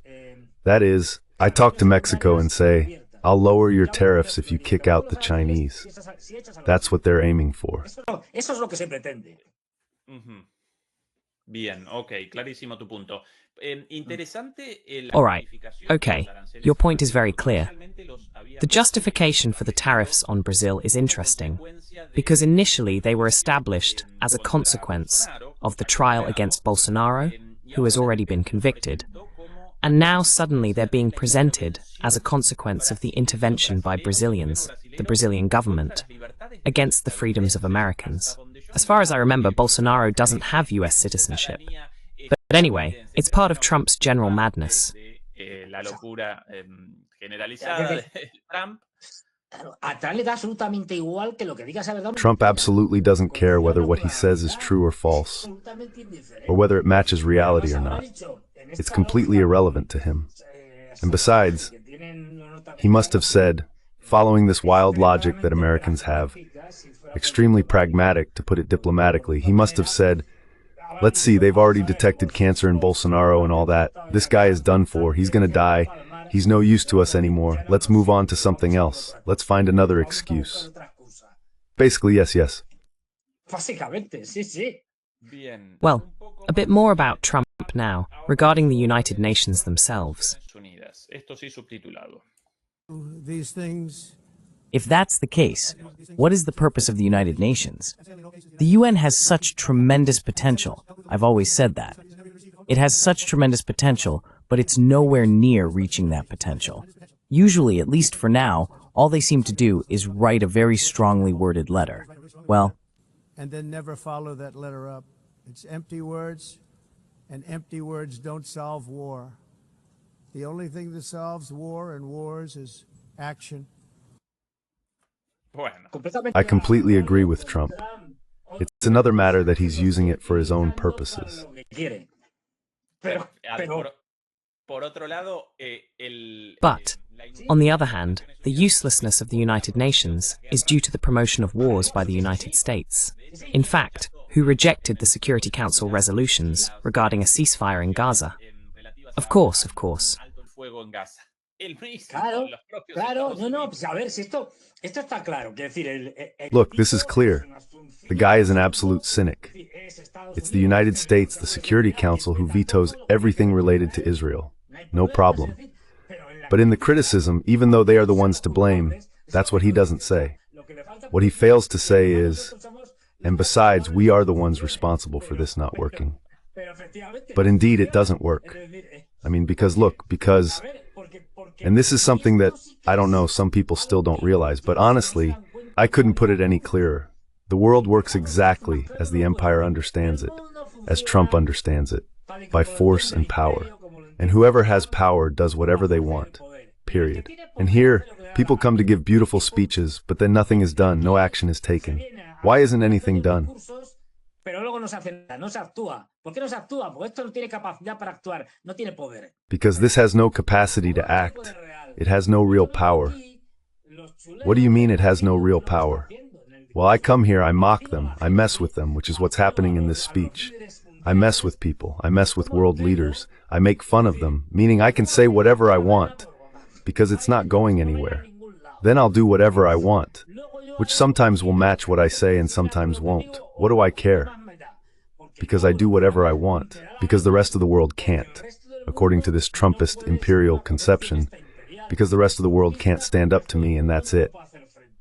That is, I talk to Mexico and say, I'll lower your tariffs if you kick out the Chinese. That's what they're aiming for. Bien, ok, clarísimo tu punto. Interesante. All right, okay, your point is very clear. The justification for the tariffs on Brazil is interesting, because initially they were established as a consequence of the trial against Bolsonaro, who has already been convicted, and now suddenly they're being presented as a consequence of the intervention by Brazilians, the Brazilian government, against the freedoms of Americans. As far as I remember, Bolsonaro doesn't have US citizenship. But anyway, it's part of Trump's general madness. Trump absolutely doesn't care whether what he says is true or false, or whether it matches reality or not. It's completely irrelevant to him. And besides, he must have said, following this wild logic that Americans have, extremely pragmatic, to put it diplomatically, he must have said, let's see, they've already detected cancer in Bolsonaro and all that. This guy is done for. He's going to die. He's no use to us anymore. Let's move on to something else. Let's find another excuse. Basically, yes. Well, a bit more about Trump now, regarding the United Nations themselves. These things. If that's the case, what is the purpose of the United Nations? The UN has such tremendous potential. I've always said that. It has such tremendous potential, but it's nowhere near reaching that potential. Usually, at least for now, all they seem to do is write a very strongly worded letter. Well, And then never follow that letter up. It's empty words, and empty words don't solve war. The only thing that solves war and wars is action. I completely agree with Trump. It's another matter that he's using it for his own purposes. But, on the other hand, the uselessness of the United Nations is due to the promotion of wars by the United States. In fact, who rejected the Security Council resolutions regarding a ceasefire in Gaza. Of course. Look, this is clear. The guy is an absolute cynic. It's the United States, the Security Council, who vetoes everything related to Israel. No problem. But in the criticism, even though they are the ones to blame, that's what he doesn't say. What he fails to say is, and besides, we are the ones responsible for this not working. But indeed, it doesn't work. I mean, because, and this is something that, I don't know, some people still don't realize, but honestly, I couldn't put it any clearer. The world works exactly as the empire understands it, as Trump understands it, by force and power. And whoever has power does whatever they want, period. And here, people come to give beautiful speeches, but then nothing is done, no action is taken. Why isn't anything done? Because this has no capacity to act. It has no real power. What do you mean it has no real power? Well, I come here, I mock them, I mess with them, which is what's happening in this speech. I mess with people, I mess with world leaders, I make fun of them, meaning I can say whatever I want, because it's not going anywhere. Then I'll do whatever I want, which sometimes will match what I say and sometimes won't. What do I care? Because I do whatever I want, because the rest of the world can't, according to this Trumpist imperial conception, because the rest of the world can't stand up to me and that's it.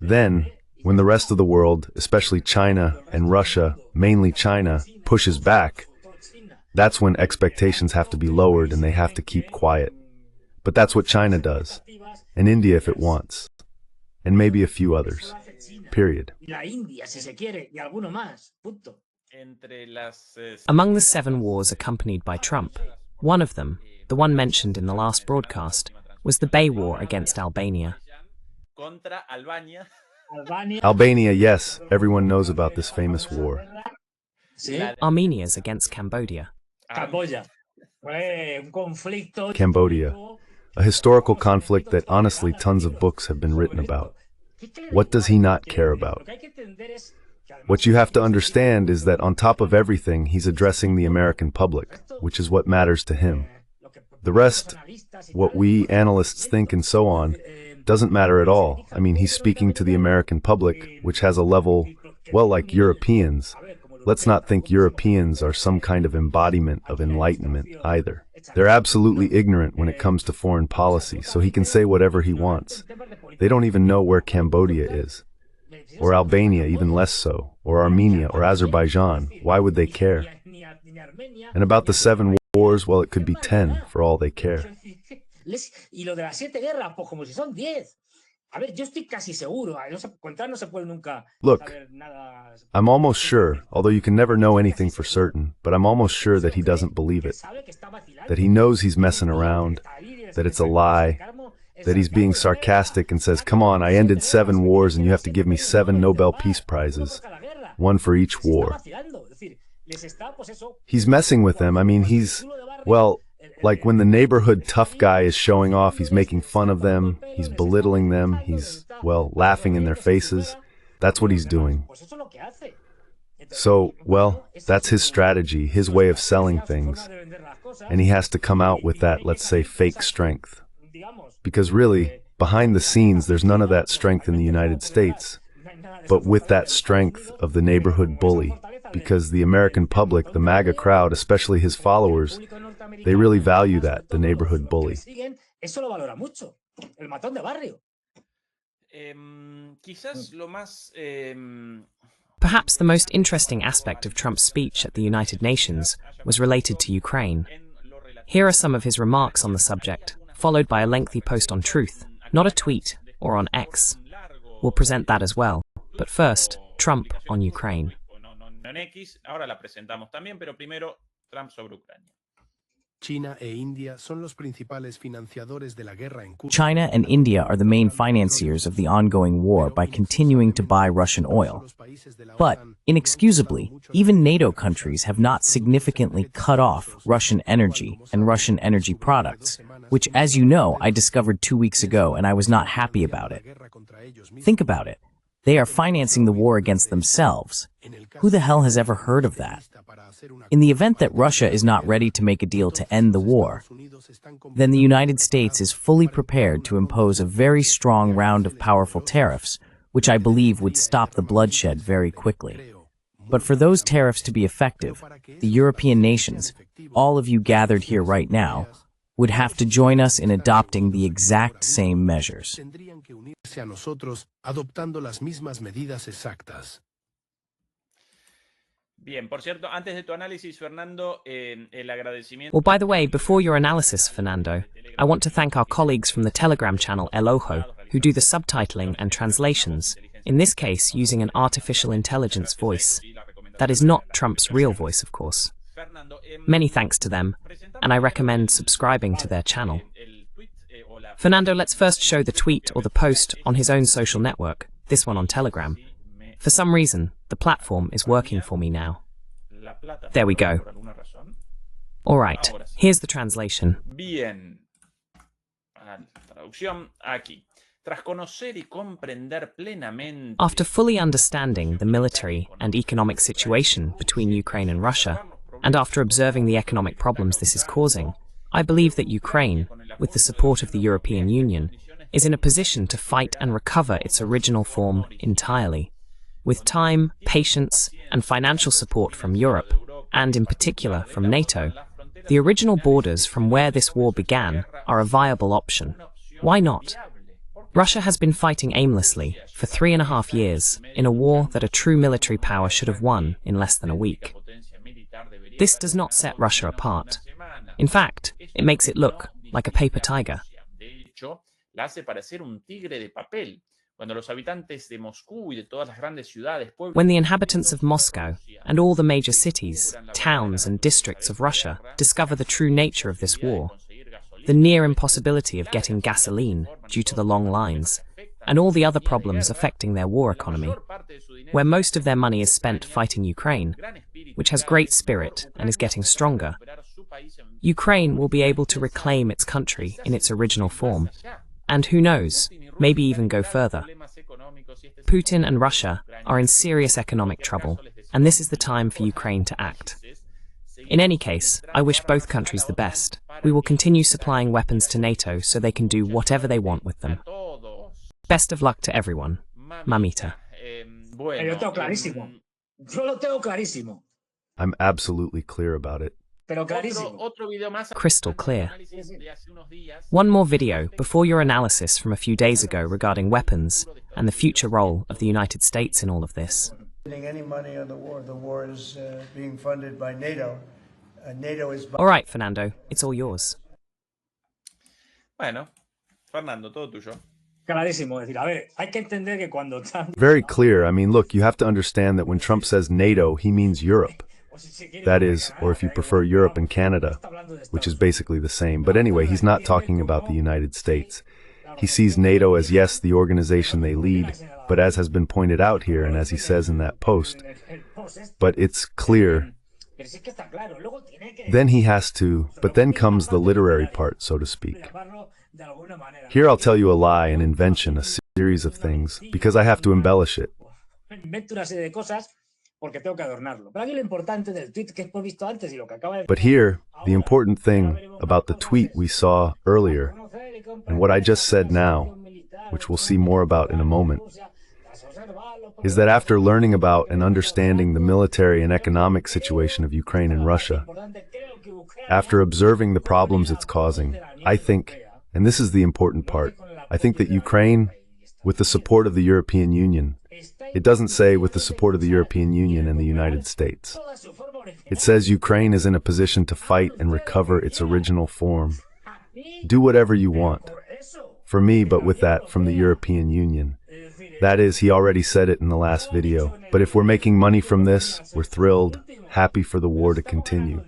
Then, when the rest of the world, especially China and Russia, mainly China, pushes back, that's when expectations have to be lowered and they have to keep quiet. But that's what China does, and India if it wants, and maybe a few others. Period. Among the 7 wars accompanied by Trump, one of them, the one mentioned in the last broadcast, was the Bay War against Albania. contra Albania. Albania, yes, everyone knows about this famous war. Armenia's against Cambodia. Camboya. Un conflicto. Cambodia, a historical conflict that honestly tons of books have been written about. What does he not care about? What you have to understand is that on top of everything, he's addressing the American public, which is what matters to him. The rest, what we analysts think and so on, doesn't matter at all. I mean, he's speaking to the American public, which has a level, well, like Europeans. Let's not think Europeans are some kind of embodiment of enlightenment either. They're absolutely ignorant when it comes to foreign policy, so he can say whatever he wants. They don't even know where Cambodia is. Or Albania, even less so. Or Armenia, or Azerbaijan. Why would they care? And about the 7 wars, well, it could be 10 for all they care. Look, I'm almost sure, although you can never know anything for certain, but I'm almost sure that he doesn't believe it. That he knows he's messing around, that it's a lie, that he's being sarcastic and says, come on, I ended 7 wars and you have to give me 7 Nobel Peace Prizes, 1 for each war. He's messing with them. I mean, he's, well, like when the neighborhood tough guy is showing off, he's making fun of them, he's belittling them, he's, well, laughing in their faces. That's what he's doing. So, well, that's his strategy, his way of selling things. And he has to come out with that, let's say, fake strength. Because really, behind the scenes, there's none of that strength in the United States. But with that strength of the neighborhood bully, because the American public, the MAGA crowd, especially his followers, they really value that, the neighborhood bully. Perhaps the most interesting aspect of Trump's speech at the United Nations was related to Ukraine. Here are some of his remarks on the subject, followed by a lengthy post on Truth, not a tweet, or on X. We'll present that as well. But first, Trump on Ukraine. China and India are the main financiers of the ongoing war by continuing to buy Russian oil. But, inexcusably, even NATO countries have not significantly cut off Russian energy and Russian energy products, which, as you know, I discovered 2 weeks ago and I was not happy about it. Think about it. They are financing the war against themselves. Who the hell has ever heard of that? In the event that Russia is not ready to make a deal to end the war, then the United States is fully prepared to impose a very strong round of powerful tariffs, which I believe would stop the bloodshed very quickly. But for those tariffs to be effective, the European nations, all of you gathered here right now, would have to join us in adopting the exact same measures. Well, by the way, before your analysis, Fernando, I want to thank our colleagues from the Telegram channel El Ojo, who do the subtitling and translations, in this case using an artificial intelligence voice. That is not Trump's real voice, of course. Many thanks to them, and I recommend subscribing to their channel. Fernando, let's first show the tweet or the post on his own social network, this one on Telegram. For some reason, the platform is working for me now. There we go. All right, here's the translation. After fully understanding the military and economic situation between Ukraine and Russia, and after observing the economic problems this is causing, I believe that Ukraine, with the support of the European Union, is in a position to fight and recover its original form entirely. With time, patience, and financial support from Europe, and in particular from NATO, the original borders from where this war began are a viable option. Why not? Russia has been fighting aimlessly for 3.5 years in a war that a true military power should have won in less than a week. This does not set Russia apart. In fact, it makes it look like a paper tiger. When the inhabitants of Moscow and all the major cities, towns and districts of Russia discover the true nature of this war, the near impossibility of getting gasoline due to the long lines, and all the other problems affecting their war economy, where most of their money is spent fighting Ukraine, which has great spirit and is getting stronger. Ukraine will be able to reclaim its country in its original form, and who knows, maybe even go further. Putin and Russia are in serious economic trouble, and this is the time for Ukraine to act. In any case, I wish both countries the best. We will continue supplying weapons to NATO so they can do whatever they want with them. Best of luck to everyone. Mamita. Yo tengo clarísimo. Yo lo tengo clarísimo. I'm absolutely clear about it. Pero clarísimo. Crystal clear. One more video before your analysis from a few days ago regarding weapons and the future role of the United States in all of this. Any money on the war is being funded by NATO. NATO is... All right, Fernando, it's all yours. Bueno, Fernando, todo tuyo. Clarísimo. Es decir, a ver, hay que entender que cuando Trump... Very clear. I mean, look, you have to understand that when Trump says NATO, he means Europe. That is, or if you prefer, Europe and Canada, which is basically the same. But anyway, he's not talking about the United States. He sees NATO as, yes, the organization they lead, but as has been pointed out here, and as he says in that post, but it's clear. Then he has to, but then comes the literary part, so to speak. Here I'll tell you a lie, an invention, a series of things, because I have to embellish it. But here, the important thing about the tweet we saw earlier, and what I just said now, which we'll see more about in a moment, is that after learning about and understanding the military and economic situation of Ukraine and Russia, after observing the problems it's causing, I think, and this is the important part, I think that Ukraine, with the support of the European Union, it doesn't say with the support of the European Union and the United States. It says Ukraine is in a position to fight and recover its original form. Do whatever you want. For me, but with that from the European Union. That is, he already said it in the last video. But if we're making money from this, we're thrilled, happy for the war to continue.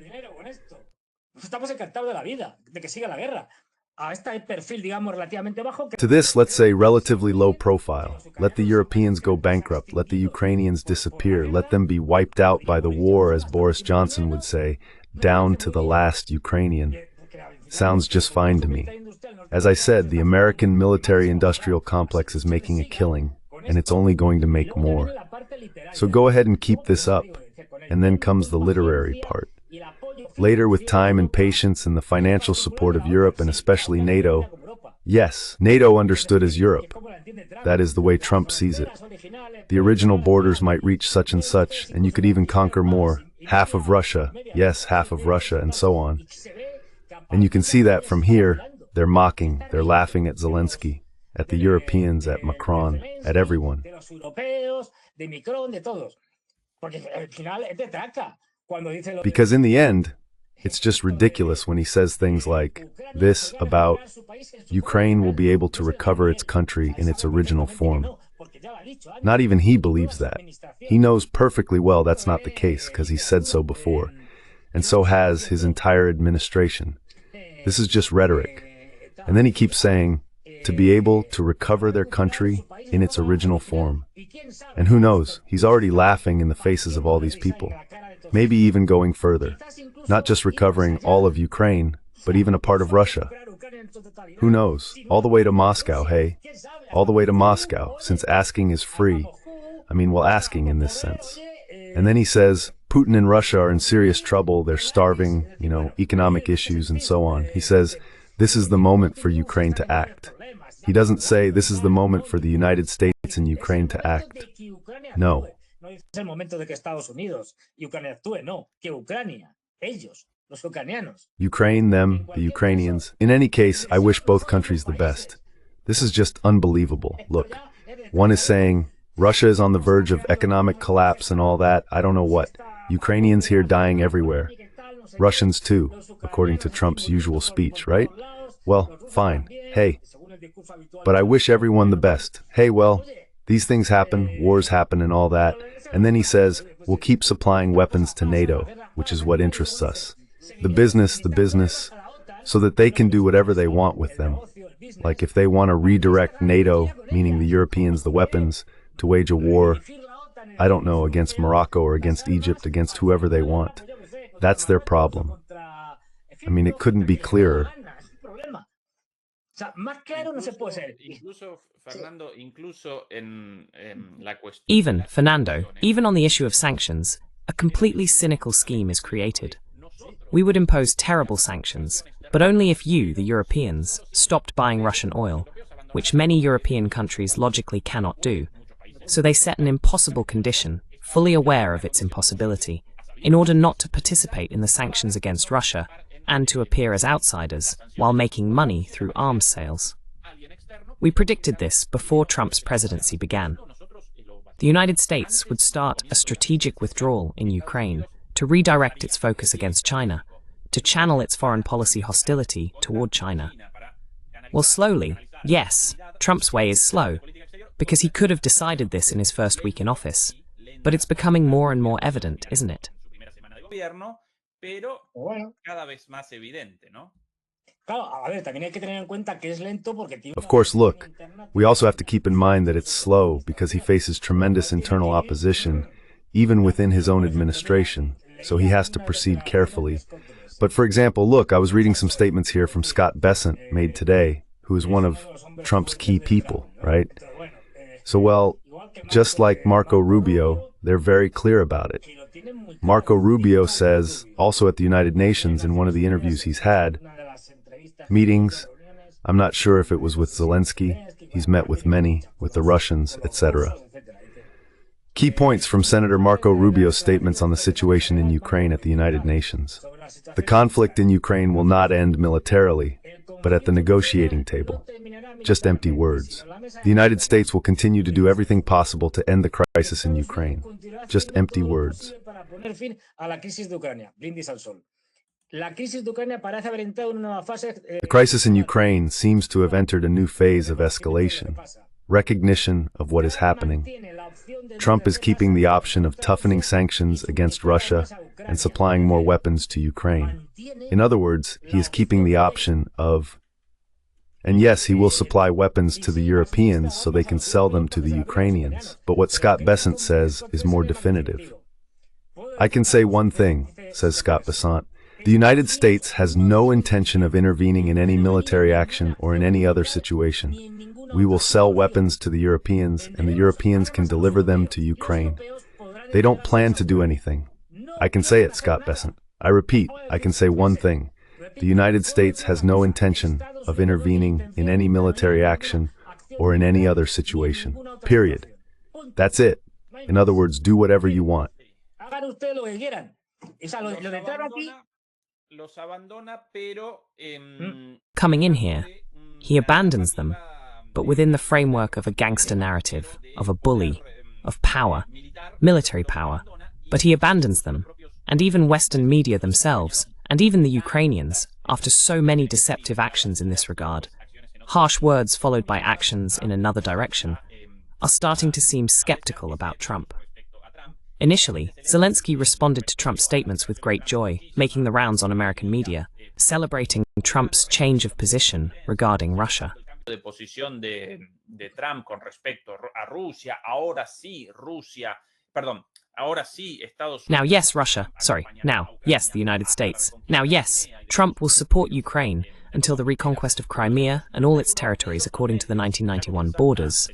To this, let's say, relatively low profile. Let the Europeans go bankrupt. Let the Ukrainians disappear. Let them be wiped out by the war, as Boris Johnson would say, down to the last Ukrainian. Sounds just fine to me. As I said, the American military-industrial complex is making a killing, and it's only going to make more. So go ahead and keep this up. And then comes the literary part. Later, with time and patience and the financial support of Europe and especially NATO, yes, NATO understood as Europe. That is the way Trump sees it. The original borders might reach such and such, and you could even conquer more. Half of Russia, yes, half of Russia, and so on. And you can see that from here, they're mocking, they're laughing at Zelensky, at the Europeans, at Macron, at everyone. Because in the end, it's just ridiculous when he says things like this about Ukraine will be able to recover its country in its original form. Not even he believes that. He knows perfectly well that's not the case because he said so before, and so has his entire administration. This is just rhetoric. And then he keeps saying, to be able to recover their country in its original form. And who knows, he's already laughing in the faces of all these people. Maybe even going further. Not just recovering all of Ukraine, but even a part of Russia. Who knows? All the way to Moscow, hey? All the way to Moscow, since asking is free. I mean, well, asking in this sense. And then he says, Putin and Russia are in serious trouble, they're starving, economic issues and so on. He says, this is the moment for Ukraine to act. He doesn't say, this is the moment for the United States and Ukraine to act. No. Ukraine, them, the Ukrainians. In any case, I wish both countries the best. This is just unbelievable. Look, one is saying, Russia is on the verge of economic collapse and all that, I don't know what. Ukrainians here dying everywhere. Russians too, according to Trump's usual speech, right? Well, fine. Hey. But I wish everyone the best. Hey, well, these things happen, wars happen and all that. And then he says, we'll keep supplying weapons to NATO, which is what interests us. The business, so that they can do whatever they want with them. Like if they want to redirect NATO, meaning the Europeans, the weapons, to wage a war, I don't know, against Morocco or against Egypt, against whoever they want. That's their problem. I mean, it couldn't be clearer. Even, Fernando, even on the issue of sanctions, a completely cynical scheme is created. We would impose terrible sanctions, but only if you, the Europeans, stopped buying Russian oil, which many European countries logically cannot do. So they set an impossible condition, fully aware of its impossibility, in order not to participate in the sanctions against Russia and to appear as outsiders while making money through arms sales. We predicted this before Trump's presidency began. The United States would start a strategic withdrawal in Ukraine to redirect its focus against China, to channel its foreign policy hostility toward China. Well, slowly, yes, Trump's way is slow, because he could have decided this in his first week in office. But it's becoming more and more evident, isn't it? Of course, look, we also have to keep in mind that it's slow because he faces tremendous internal opposition, even within his own administration, so he has to proceed carefully. But for example, look, I was reading some statements here from Scott Bessent made today, who is one of Trump's key people, right? So, well, just like Marco Rubio, they're very clear about it. Marco Rubio says, also at the United Nations in one of the interviews he's had, meetings, I'm not sure if it was with Zelensky, he's met with many, with the Russians, etc. Key points from Senator Marco Rubio's statements on the situation in Ukraine at the United Nations. The conflict in Ukraine will not end militarily, but at the negotiating table. Just empty words. The United States will continue to do everything possible to end the crisis in Ukraine. Just empty words. The crisis in Ukraine seems to have entered a new phase of escalation, recognition of what is happening. Trump is keeping the option of toughening sanctions against Russia and supplying more weapons to Ukraine. In other words, he is keeping the option of, and yes, he will supply weapons to the Europeans so they can sell them to the Ukrainians. But what Scott Bessent says is more definitive. I can say one thing, says Scott Bessent. The United States has no intention of intervening in any military action or in any other situation. We will sell weapons to the Europeans, and the Europeans can deliver them to Ukraine. They don't plan to do anything. I can say it, Scott Bessent. I repeat, I can say one thing. The United States has no intention of intervening in any military action or in any other situation. Period. That's it. In other words, do whatever you want. Coming in here, he abandons them, but within the framework of a gangster narrative, of a bully, of power, military power. But he abandons them, and even Western media themselves, and even the Ukrainians, after so many deceptive actions in this regard, harsh words followed by actions in another direction, are starting to seem skeptical about Trump. Initially, Zelensky responded to Trump's statements with great joy, making the rounds on American media, celebrating Trump's change of position regarding Russia. Now, yes, Russia. Now, yes, the United States. Now, yes, Trump will support Ukraine until the reconquest of Crimea and all its territories according to the 1991 borders.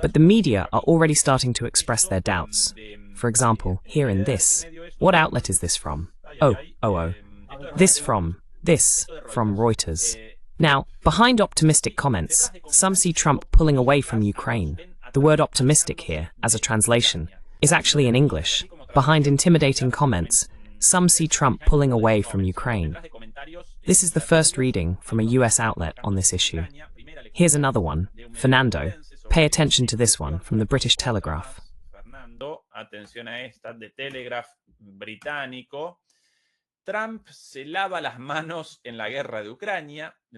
But the media are already starting to express their doubts. For example, here in this. What outlet is this from? This from Reuters. Now, behind optimistic comments, some see Trump pulling away from Ukraine. The word optimistic here, as a translation, is actually in English. Behind intimidating comments, some see Trump pulling away from Ukraine. This is the first reading from a US outlet on this issue. Here's another one. Fernando, pay attention to this one from the British Telegraph.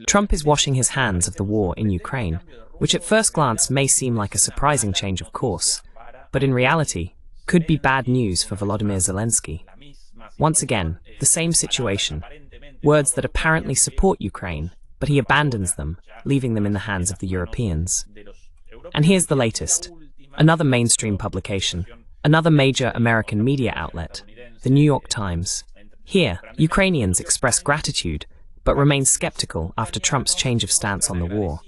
Trump is washing his hands of the war in Ukraine, which at first glance may seem like a surprising change of course, but in reality could be bad news for Volodymyr Zelensky. Once again, the same situation. Words that apparently support Ukraine, but he abandons them, leaving them in the hands of the Europeans. And here's the latest. Another mainstream publication, another major American media outlet, the New York Times. Here, Ukrainians express gratitude, but remain skeptical after Trump's change of stance on the war.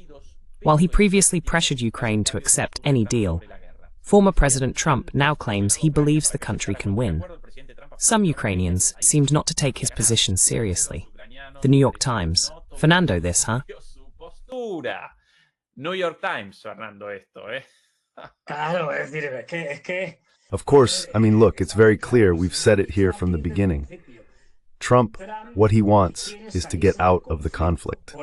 While he previously pressured Ukraine to accept any deal, former President Trump now claims he believes the country can win. Some Ukrainians seemed not to take his position seriously. The New York Times. Fernando, this, huh? New York Times, Fernando, esto, eh? Claro, es decir, es que... Of course, I mean, look, it's very clear, we've said it here from the beginning. Trump, what he wants is to get out of the conflict.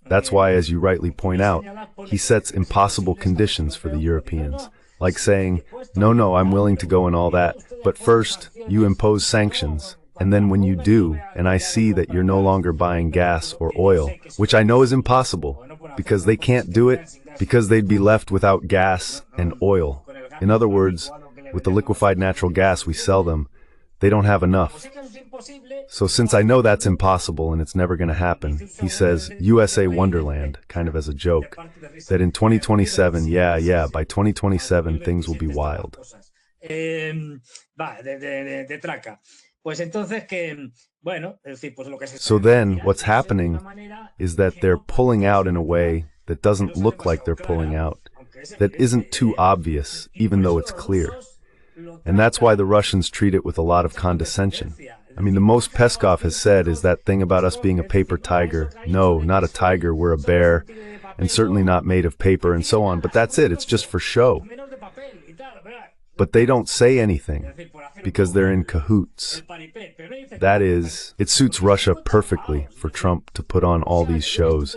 That's why, as you rightly point out, he sets impossible conditions for the Europeans, like saying, no, I'm willing to go and all that, but first, you impose sanctions, and then when you do, and I see that you're no longer buying gas or oil, which I know is impossible, because they can't do it, because they'd be left without gas and oil. In other words, with the liquefied natural gas we sell them, they don't have enough. So since I know that's impossible and it's never going to happen, he says, USA Wonderland, kind of as a joke, that in 2027, by 2027 things will be wild. So then, what's happening is that they're pulling out in a way that doesn't look like they're pulling out, that isn't too obvious, even though it's clear. And that's why the Russians treat it with a lot of condescension. I mean, the most Peskov has said is that thing about us being a paper tiger. No, not a tiger, we're a bear, and certainly not made of paper and so on, but that's it, it's just for show. But they don't say anything, because they're in cahoots. That is, it suits Russia perfectly for Trump to put on all these shows,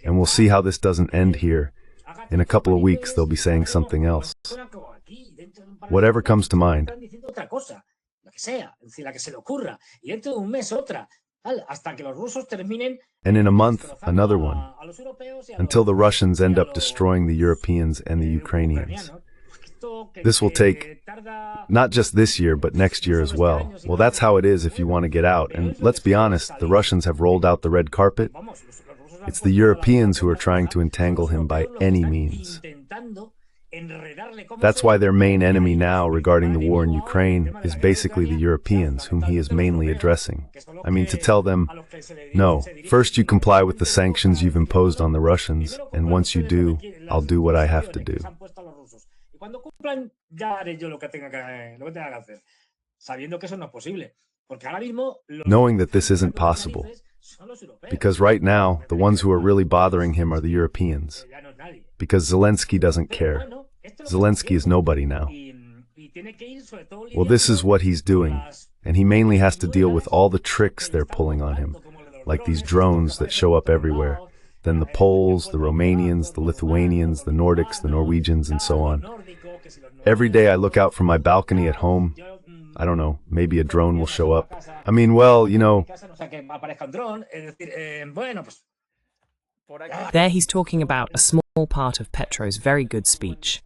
and we'll see how this doesn't end here. In a couple of weeks, they'll be saying something else. Whatever comes to mind. And in a month, another one, until the Russians end up destroying the Europeans and the Ukrainians. This will take, not just this year, but next year as well. Well, that's how it is if you want to get out. And let's be honest, the Russians have rolled out the red carpet. It's the Europeans who are trying to entangle him by any means. That's why their main enemy now regarding the war in Ukraine is basically the Europeans, whom he is mainly addressing. I mean, to tell them, no, first you comply with the sanctions you've imposed on the Russians, and once you do, I'll do what I have to do. Knowing that this isn't possible, because right now, the ones who are really bothering him are the Europeans, because Zelensky doesn't care. Zelensky is nobody now. Well, this is what he's doing, and he mainly has to deal with all the tricks they're pulling on him, like these drones that show up everywhere, then the Poles, the Romanians, the Lithuanians, the Nordics, the Norwegians, and so on. Every day I look out from my balcony at home, I don't know, maybe a drone will show up. I mean, well, you know. There he's talking about a small part of Petro's very good speech.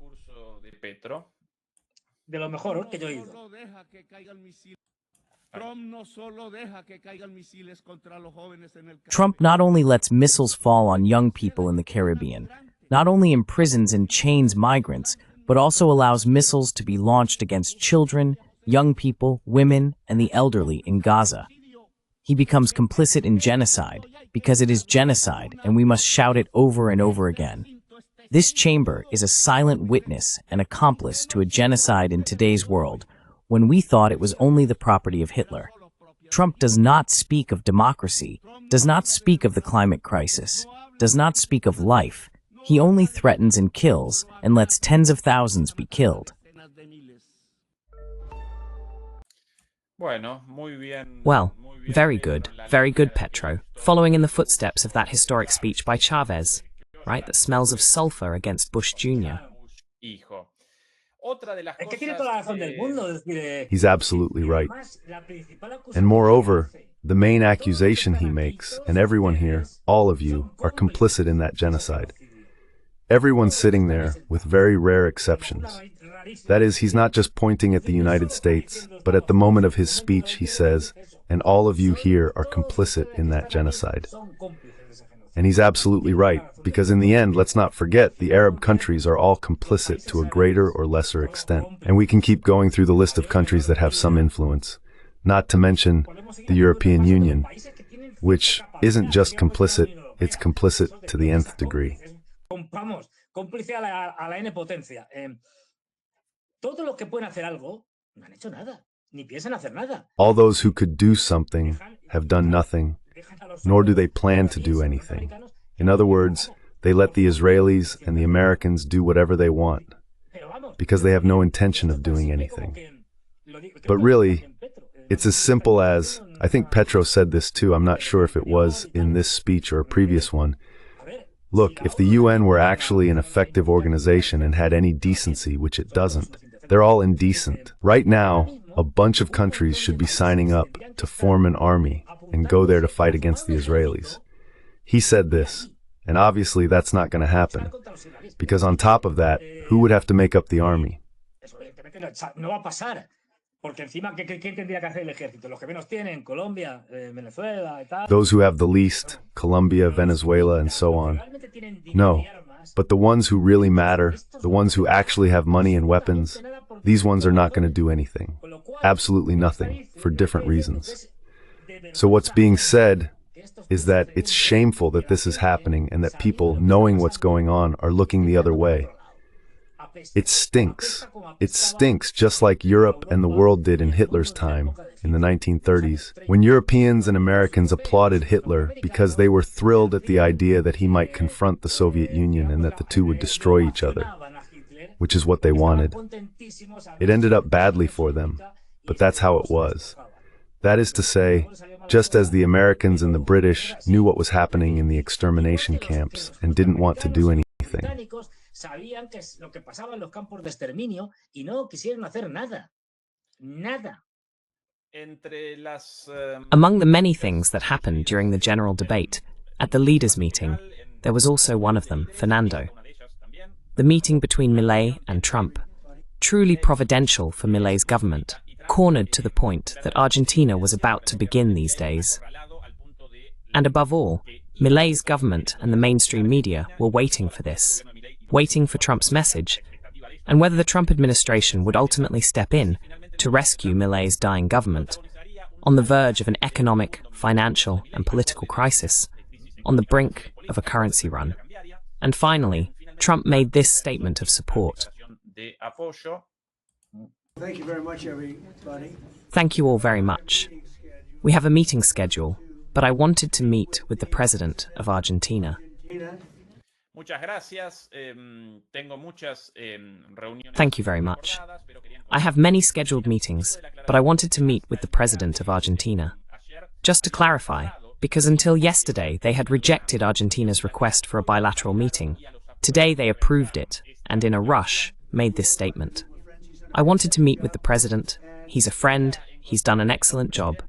Trump not only lets missiles fall on young people in the Caribbean, not only imprisons and chains migrants, but also allows missiles to be launched against children, young people, women, and the elderly in Gaza. He becomes complicit in genocide, because it is genocide, and we must shout it over and over again. This chamber is a silent witness and accomplice to a genocide in today's world, when we thought it was only the property of Hitler. Trump does not speak of democracy, does not speak of the climate crisis, does not speak of life. He only threatens and kills, and lets tens of thousands be killed. Well, very good, Petro, following in the footsteps of that historic speech by Chavez, right, that smells of sulfur against Bush Jr. He's absolutely right. And moreover, the main accusation he makes, and everyone here, all of you, are complicit in that genocide. Everyone's sitting there, with very rare exceptions. That is, he's not just pointing at the United States, but at the moment of his speech he says, and all of you here are complicit in that genocide. And he's absolutely right, because in the end, let's not forget, the Arab countries are all complicit to a greater or lesser extent. And we can keep going through the list of countries that have some influence, not to mention the European Union, which isn't just complicit, it's complicit to the nth degree. Cómplice a la N potencia. Todos los que pueden hacer algo no han hecho nada, ni piensan hacer nada. All those who could do something have done nothing, nor do they plan to do anything. In other words, they let the Israelis and the Americans do whatever they want, because they have no intention of doing anything. But really, it's as simple as, I think Petro said this too, I'm not sure if it was in this speech or a previous one. Look, if the UN were actually an effective organization and had any decency, which it doesn't, they're all indecent. Right now, a bunch of countries should be signing up to form an army and go there to fight against the Israelis. He said this, and obviously that's not going to happen, because on top of that, who would have to make up the army? Porque encima, ¿quién tendría que hacer el ejército? Los que menos tienen, Colombia, Venezuela, y tal. Those who have the least, Colombia, Venezuela, and so on. No, but the ones who really matter, the ones who actually have money and weapons, these ones are not going to do anything. Absolutely nothing, for different reasons. So what's being said is that it's shameful that this is happening and that people, knowing what's going on, are looking the other way. It stinks. It stinks just like Europe and the world did in Hitler's time, in the 1930s, when Europeans and Americans applauded Hitler because they were thrilled at the idea that he might confront the Soviet Union and that the two would destroy each other, which is what they wanted. It ended up badly for them, but that's how it was. That is to say, just as the Americans and the British knew what was happening in the extermination camps and didn't want to do anything. Sabían que lo que pasaba en los campos de exterminio y no quisieron hacer nada. Nada. Among the many things that happened during the general debate, at the leaders' meeting, there was also one of them, Fernando. The meeting between Milei and Trump, truly providential for Milei's government, cornered to the point that Argentina was about to begin these days. And above all, Milei's government and the mainstream media were waiting for this, waiting for Trump's message, and whether the Trump administration would ultimately step in to rescue Milei's dying government, on the verge of an economic, financial, and political crisis, on the brink of a currency run. And finally, Trump made this statement of support. Thank you very much, everybody. Thank you all very much. We have a meeting schedule, but I wanted to meet with the president of Argentina. Thank you very much. I have many scheduled meetings, but I wanted to meet with the president of Argentina. Just to clarify, because until yesterday they had rejected Argentina's request for a bilateral meeting, today they approved it, and in a rush, made this statement. I wanted to meet with the president. He's a friend. He's done an excellent job.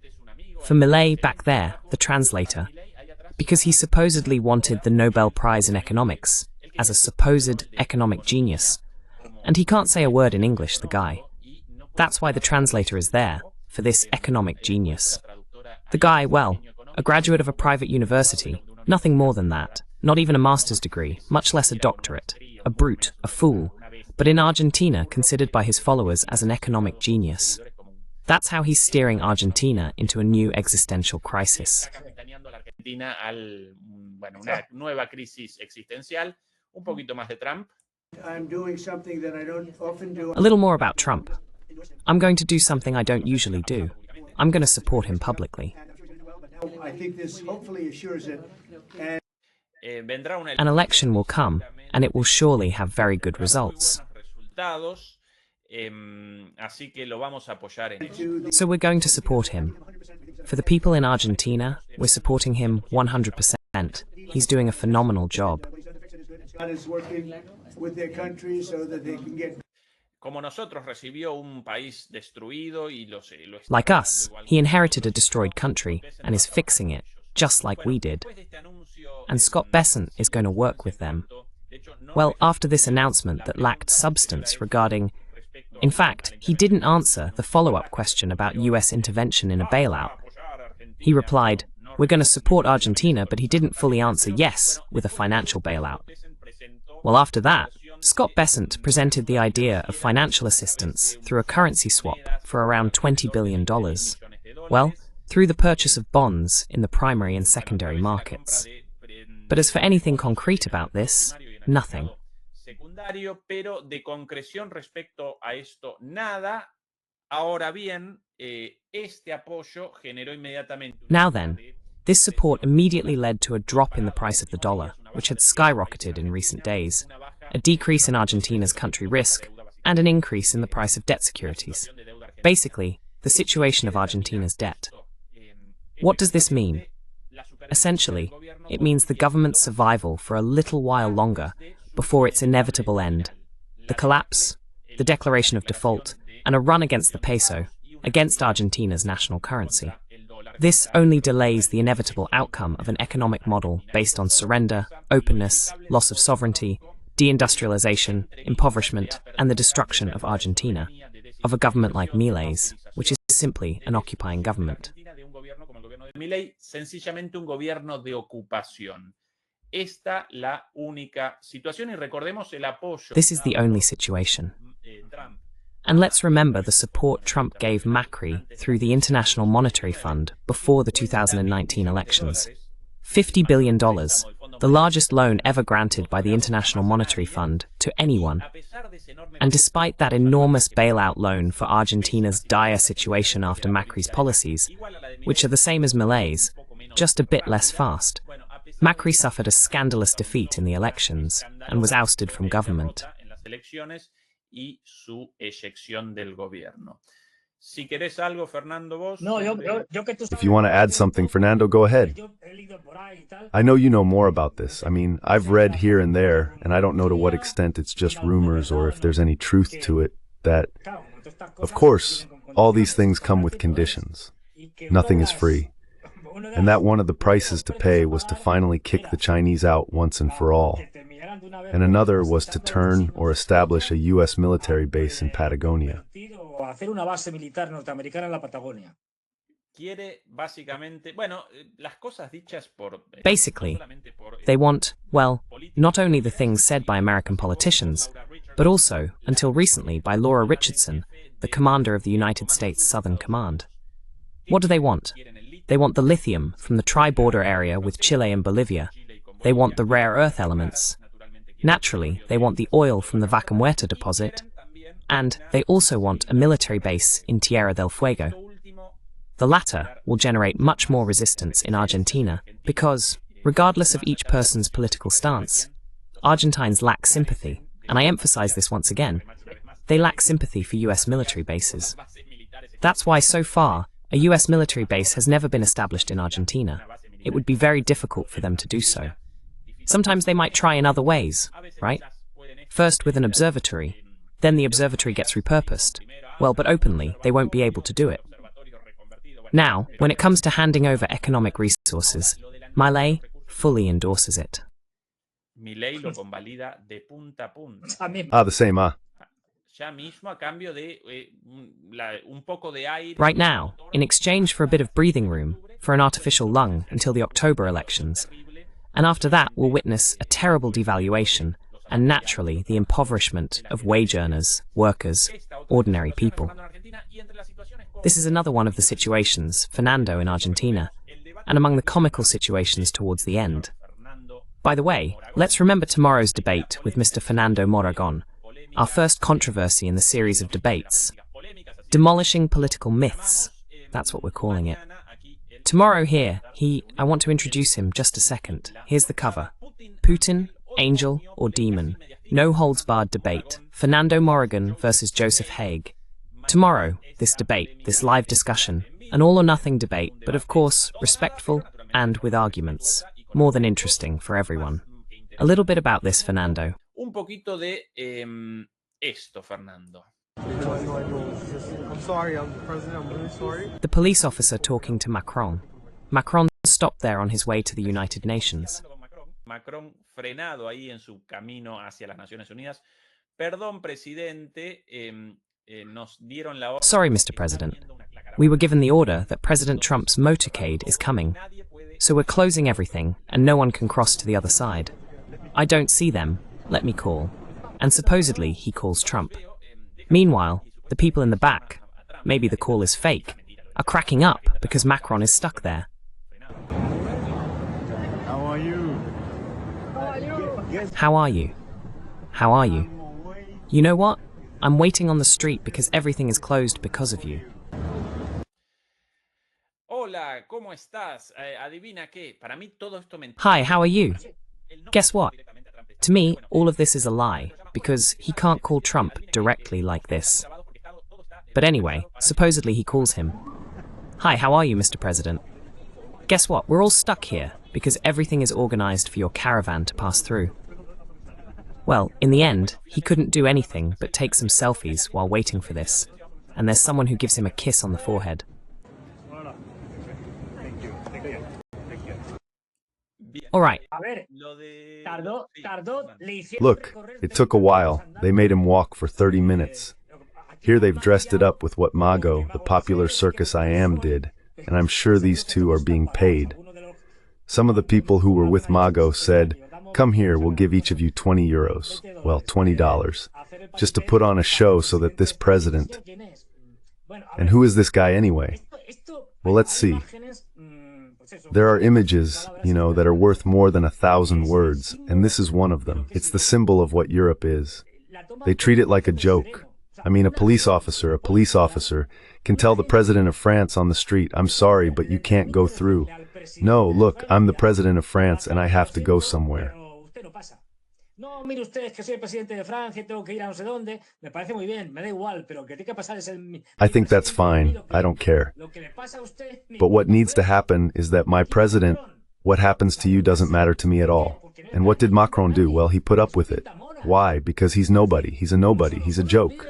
For Milei back there, the translator, because he supposedly wanted the Nobel Prize in Economics, as a supposed economic genius. And he can't say a word in English, the guy. That's why the translator is there, for this economic genius. The guy, well, a graduate of a private university, nothing more than that, not even a master's degree, much less a doctorate, a brute, a fool, but in Argentina considered by his followers as an economic genius. That's how he's steering Argentina into a new existential crisis. Una nueva crisis existencial, un poquito más de Trump. I'm doing something that I don't often do. A little more about Trump. I'm going to do something I don't usually do. I'm going to support him publicly. I think this hopefully assures it. An election will come, and it will surely have very good results. So we're going to support him. For the people in Argentina, we're supporting him 100%. He's doing a phenomenal job. Like us, he inherited a destroyed country and is fixing it, just like we did. And Scott Bessent is going to work with them. Well, after this announcement that lacked substance regarding... In fact, he didn't answer the follow-up question about US intervention in a bailout. He replied, we're going to support Argentina, but he didn't fully answer yes with a financial bailout. Well, after that, Scott Bessent presented the idea of financial assistance through a currency swap for around $20 billion. Well, through the purchase of bonds in the primary and secondary markets. But as for anything concrete about this, nothing. Pero de concreción respecto a esto, nada. Ahora bien, este apoyo generó inmediatamente. Now then, this support immediately led to a drop in the price of the dollar, which had skyrocketed in recent days, a decrease in Argentina's country risk, and an increase in the price of debt securities. Basically, the situation of Argentina's debt. What does this mean? Essentially, it means the government's survival for a little while longer before its inevitable end. The collapse, the declaration of default, and a run against the peso, against Argentina's national currency. This only delays the inevitable outcome of an economic model based on surrender, openness, loss of sovereignty, deindustrialization, impoverishment, and the destruction of Argentina, of a government like Milei's, which is simply an occupying government. Milei, sencillamente un gobierno de ocupación. Esta la única situación y recordemos el apoyo. This is the only situation. And let's remember the support Trump gave Macri through the International Monetary Fund before the 2019 elections. $50 billion, the largest loan ever granted by the International Monetary Fund to anyone. And despite that enormous bailout loan for Argentina's dire situation after Macri's policies, which are the same as Milei's, just a bit less fast, Macri suffered a scandalous defeat in the elections and was ousted from government. Y su eyección del gobierno. Si querés algo, Fernando, vos. If you want to add something, Fernando, go ahead. I know you know more about this. I mean, I've read here and there, and I don't know to what extent it's just rumors or if there's any truth to it, that, of course, all these things come with conditions. Nothing is free. And that one of the prices to pay was to finally kick the Chinese out once and for all. And another was to turn or establish a U.S. military base in Patagonia. Basically, they want, well, not only the things said by American politicians, but also, until recently, by Laura Richardson, the commander of the United States Southern Command. What do they want? They want the lithium from the tri-border area with Chile and Bolivia. They want the rare earth elements. Naturally, they want the oil from the Vaca Muerta deposit, and they also want a military base in Tierra del Fuego. The latter will generate much more resistance in Argentina because, regardless of each person's political stance, Argentines lack sympathy, and I emphasize this once again, they lack sympathy for US military bases. That's why so far, a US military base has never been established in Argentina. It would be very difficult for them to do so. Sometimes they might try in other ways, right? First with an observatory, then the observatory gets repurposed. Well, but openly, they won't be able to do it. Now, when it comes to handing over economic resources, Milei fully endorses it. The same, Right now, in exchange for a bit of breathing room, for an artificial lung until the October elections, and after that we'll witness a terrible devaluation and naturally the impoverishment of wage earners, workers, ordinary people. This is another one of the situations, Fernando, in Argentina, and among the comical situations towards the end. By the way, let's remember tomorrow's debate with Mr. Fernando Moragón, our first controversy in the series of debates. Demolishing political myths, that's what we're calling it. Tomorrow here, I want to introduce him just a second. Here's the cover. Putin, Angel or Demon? No holds barred debate. Fernando Moragón versus Joseph Haig. Tomorrow, this debate, this live discussion, an all or nothing debate, but of course, respectful and with arguments. More than interesting for everyone. A little bit about this, Fernando. Un poquito de esto, Fernando. I'm sorry, President, I'm really sorry. The police officer talking to Macron. Macron stopped there on his way to the United Nations. Macron frenado ahí en su camino hacia las Naciones Unidas. Perdón, presidente, nos dieron la orden. Sorry, Mr. President. We were given the order that President Trump's motorcade is coming. So we're closing everything, and no one can cross to the other side. I don't see them, let me call. And supposedly he calls Trump. Meanwhile, the people in the back, maybe the call is fake, are cracking up because Macron is stuck there. How are you? How are you? How are you? You know what? I'm waiting on the street because everything is closed because of you. Hola, ¿cómo estás? Adivina qué. Para mí todo esto mentira. Hi, how are you? Guess what? To me, all of this is a lie, because he can't call Trump directly like this. But anyway, supposedly he calls him. Hi, how are you, Mr. President? Guess what? We're all stuck here, because everything is organized for your caravan to pass through. Well, in the end, he couldn't do anything but take some selfies while waiting for this, and there's someone who gives him a kiss on the forehead. All right. Look, it took a while. They made him walk for 30 minutes. Here they've dressed it up with what Mago, the popular circus I Am, did, and I'm sure these two are being paid. Some of the people who were with Mago said, "Come here, we'll give each of you 20 euros, well, $20, just to put on a show so that this president..." And who is this guy anyway? Well, let's see. There are images, that are worth more than 1,000 words, and this is one of them. It's the symbol of what Europe is. They treat it like a joke. I mean, a police officer can tell the president of France on the street, "I'm sorry, but you can't go through." No, look, I'm the president of France and I have to go somewhere. No, mire usted, es que soy el presidente de Francia, tengo que ir a no sé dónde. Me parece muy bien, me da igual, pero que tiene que pasar es el... I think that's fine. I don't care. But what needs to happen is that my president, what happens to you doesn't matter to me at all. And what did Macron do? Well, he put up with it. Why? Because he's nobody. He's a nobody. He's a joke.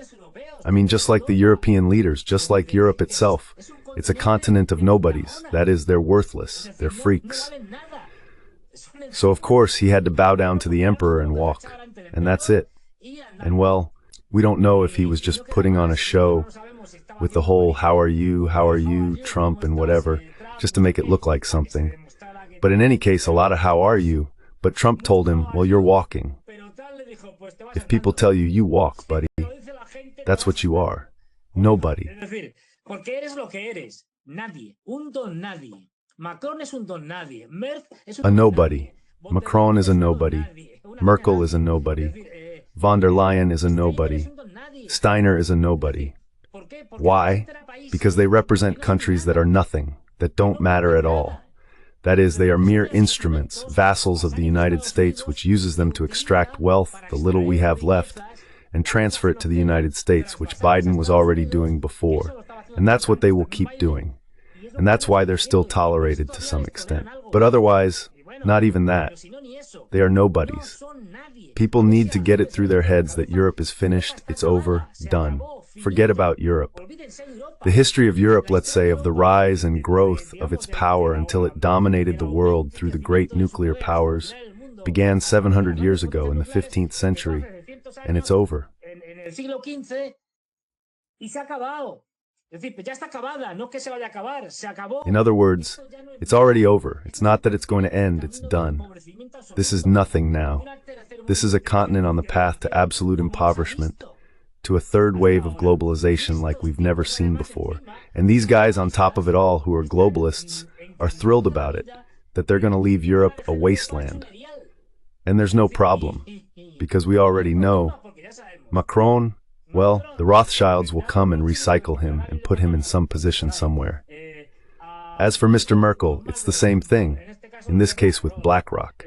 I mean, just like the European leaders, just like Europe itself. It's a continent of nobodies. That is, they're worthless. They're freaks. So of course he had to bow down to the emperor and walk, and that's it. And well, we don't know if he was just putting on a show with the whole how are you, Trump and whatever, just to make it look like something. But in any case, a lot of how are you, but Trump told him, well, you're walking. If people tell you, you walk, buddy, that's what you are. Nobody. A nobody. Macron is a nobody. Merkel is a nobody. Von der Leyen is a nobody. Steiner is a nobody. Why? Because they represent countries that are nothing, that don't matter at all. That is, they are mere instruments, vassals of the United States, which uses them to extract wealth, the little we have left, and transfer it to the United States, which Biden was already doing before. And that's what they will keep doing. And that's why they're still tolerated to some extent. But otherwise, not even that. They are nobodies. People need to get it through their heads that Europe is finished, it's over, done. Forget about Europe. The history of Europe, let's say, of the rise and growth of its power until it dominated the world through the great nuclear powers, began 700 years ago in the 15th century, and it's over. In other words, it's already over. It's not that it's going to end, it's done. This is nothing now. This is a continent on the path to absolute impoverishment, to a third wave of globalization like we've never seen before. And these guys on top of it all, who are globalists, are thrilled about it, that they're going to leave Europe a wasteland. And there's no problem, because we already know Macron, well, the Rothschilds will come and recycle him and put him in some position somewhere. As for Mr. Merkel, it's the same thing, in this case with BlackRock.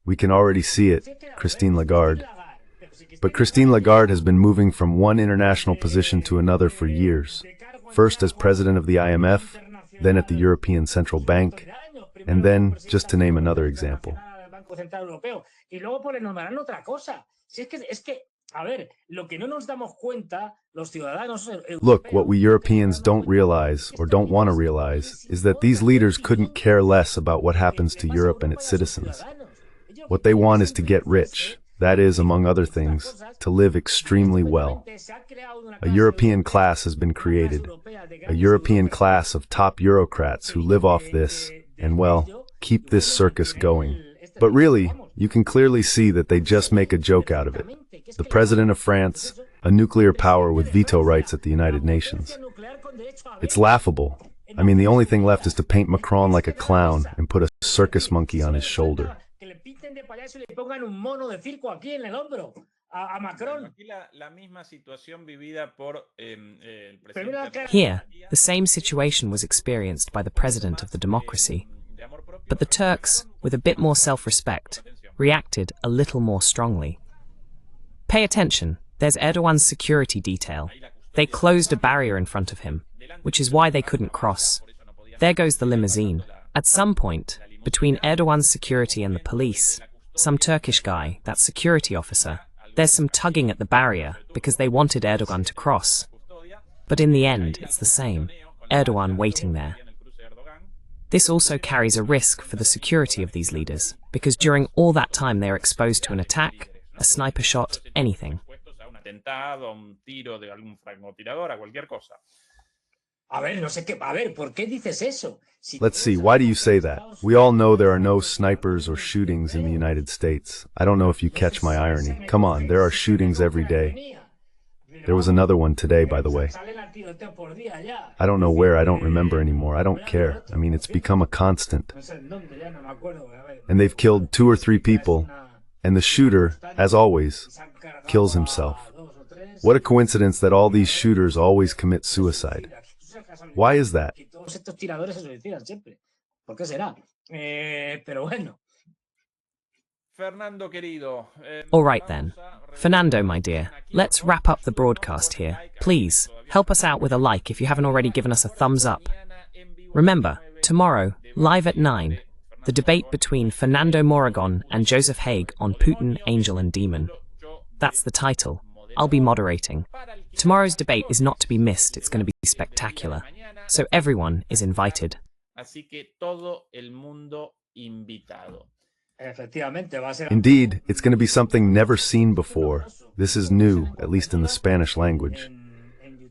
We can already see it, Christine Lagarde. But Christine Lagarde has been moving from one international position to another for years. First as president of the IMF, then at the European Central Bank, and then, just to name another example. Look, what we Europeans don't realize, or don't want to realize, is that these leaders couldn't care less about what happens to Europe and its citizens. What they want is to get rich, that is, among other things, to live extremely well. A European class has been created, a European class of top Eurocrats who live off this, and well, keep this circus going. But really, you can clearly see that they just make a joke out of it. The president of France, a nuclear power with veto rights at the United Nations. It's laughable. I mean, the only thing left is to paint Macron like a clown and put a circus monkey on his shoulder. Here, the same situation was experienced by the president of the democracy. But the Turks, with a bit more self-respect, reacted a little more strongly. Pay attention, there's Erdogan's security detail. They closed a barrier in front of him, which is why they couldn't cross. There goes the limousine. At some point, between Erdogan's security and the police, some Turkish guy, that security officer, there's some tugging at the barrier because they wanted Erdogan to cross. But in the end, it's the same, Erdogan waiting there. This also carries a risk for the security of these leaders, because during all that time they are exposed to an attack, a sniper shot, anything. Let's see, why do you say that? We all know there are no snipers or shootings in the United States. I don't know if you catch my irony. Come on, there are shootings every day. There was another one today, by the way. I don't know where, I don't remember anymore. I don't care. I mean, it's become a constant. And they've killed 2 or 3 people, and the shooter, as always, kills himself. What a coincidence that all these shooters always commit suicide. Why is that? All right then. Fernando, my dear, let's wrap up the broadcast here. Please, help us out with a like if you haven't already given us a thumbs up. Remember, tomorrow, live at 9, the debate between Fernando Moragón and Joseph Haig on Putin, Angel and Demon. That's the title. I'll be moderating. Tomorrow's debate is not to be missed, it's going to be spectacular. So everyone is invited. Indeed, it's going to be something never seen before. This is new, at least in the Spanish language.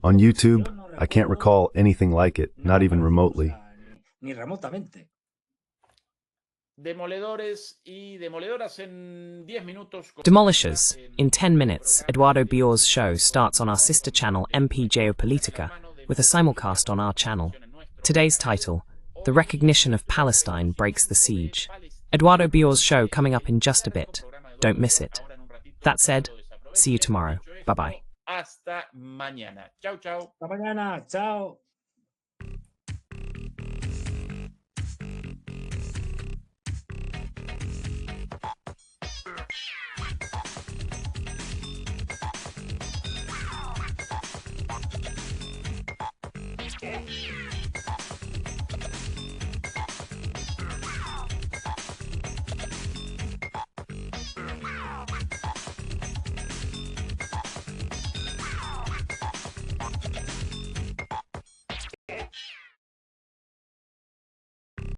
On YouTube, I can't recall anything like it, not even remotely. Demolishers. In 10 minutes, Eduardo Bior's show starts on our sister channel MP Geopolitica, with a simulcast on our channel. Today's title, The Recognition of Palestine Breaks the Siege. Eduardo Bior's show coming up in just a bit. Don't miss it. That said, see you tomorrow. Bye-bye. Hasta mañana. Chao, chao. Hasta mañana. Chao. Yeah.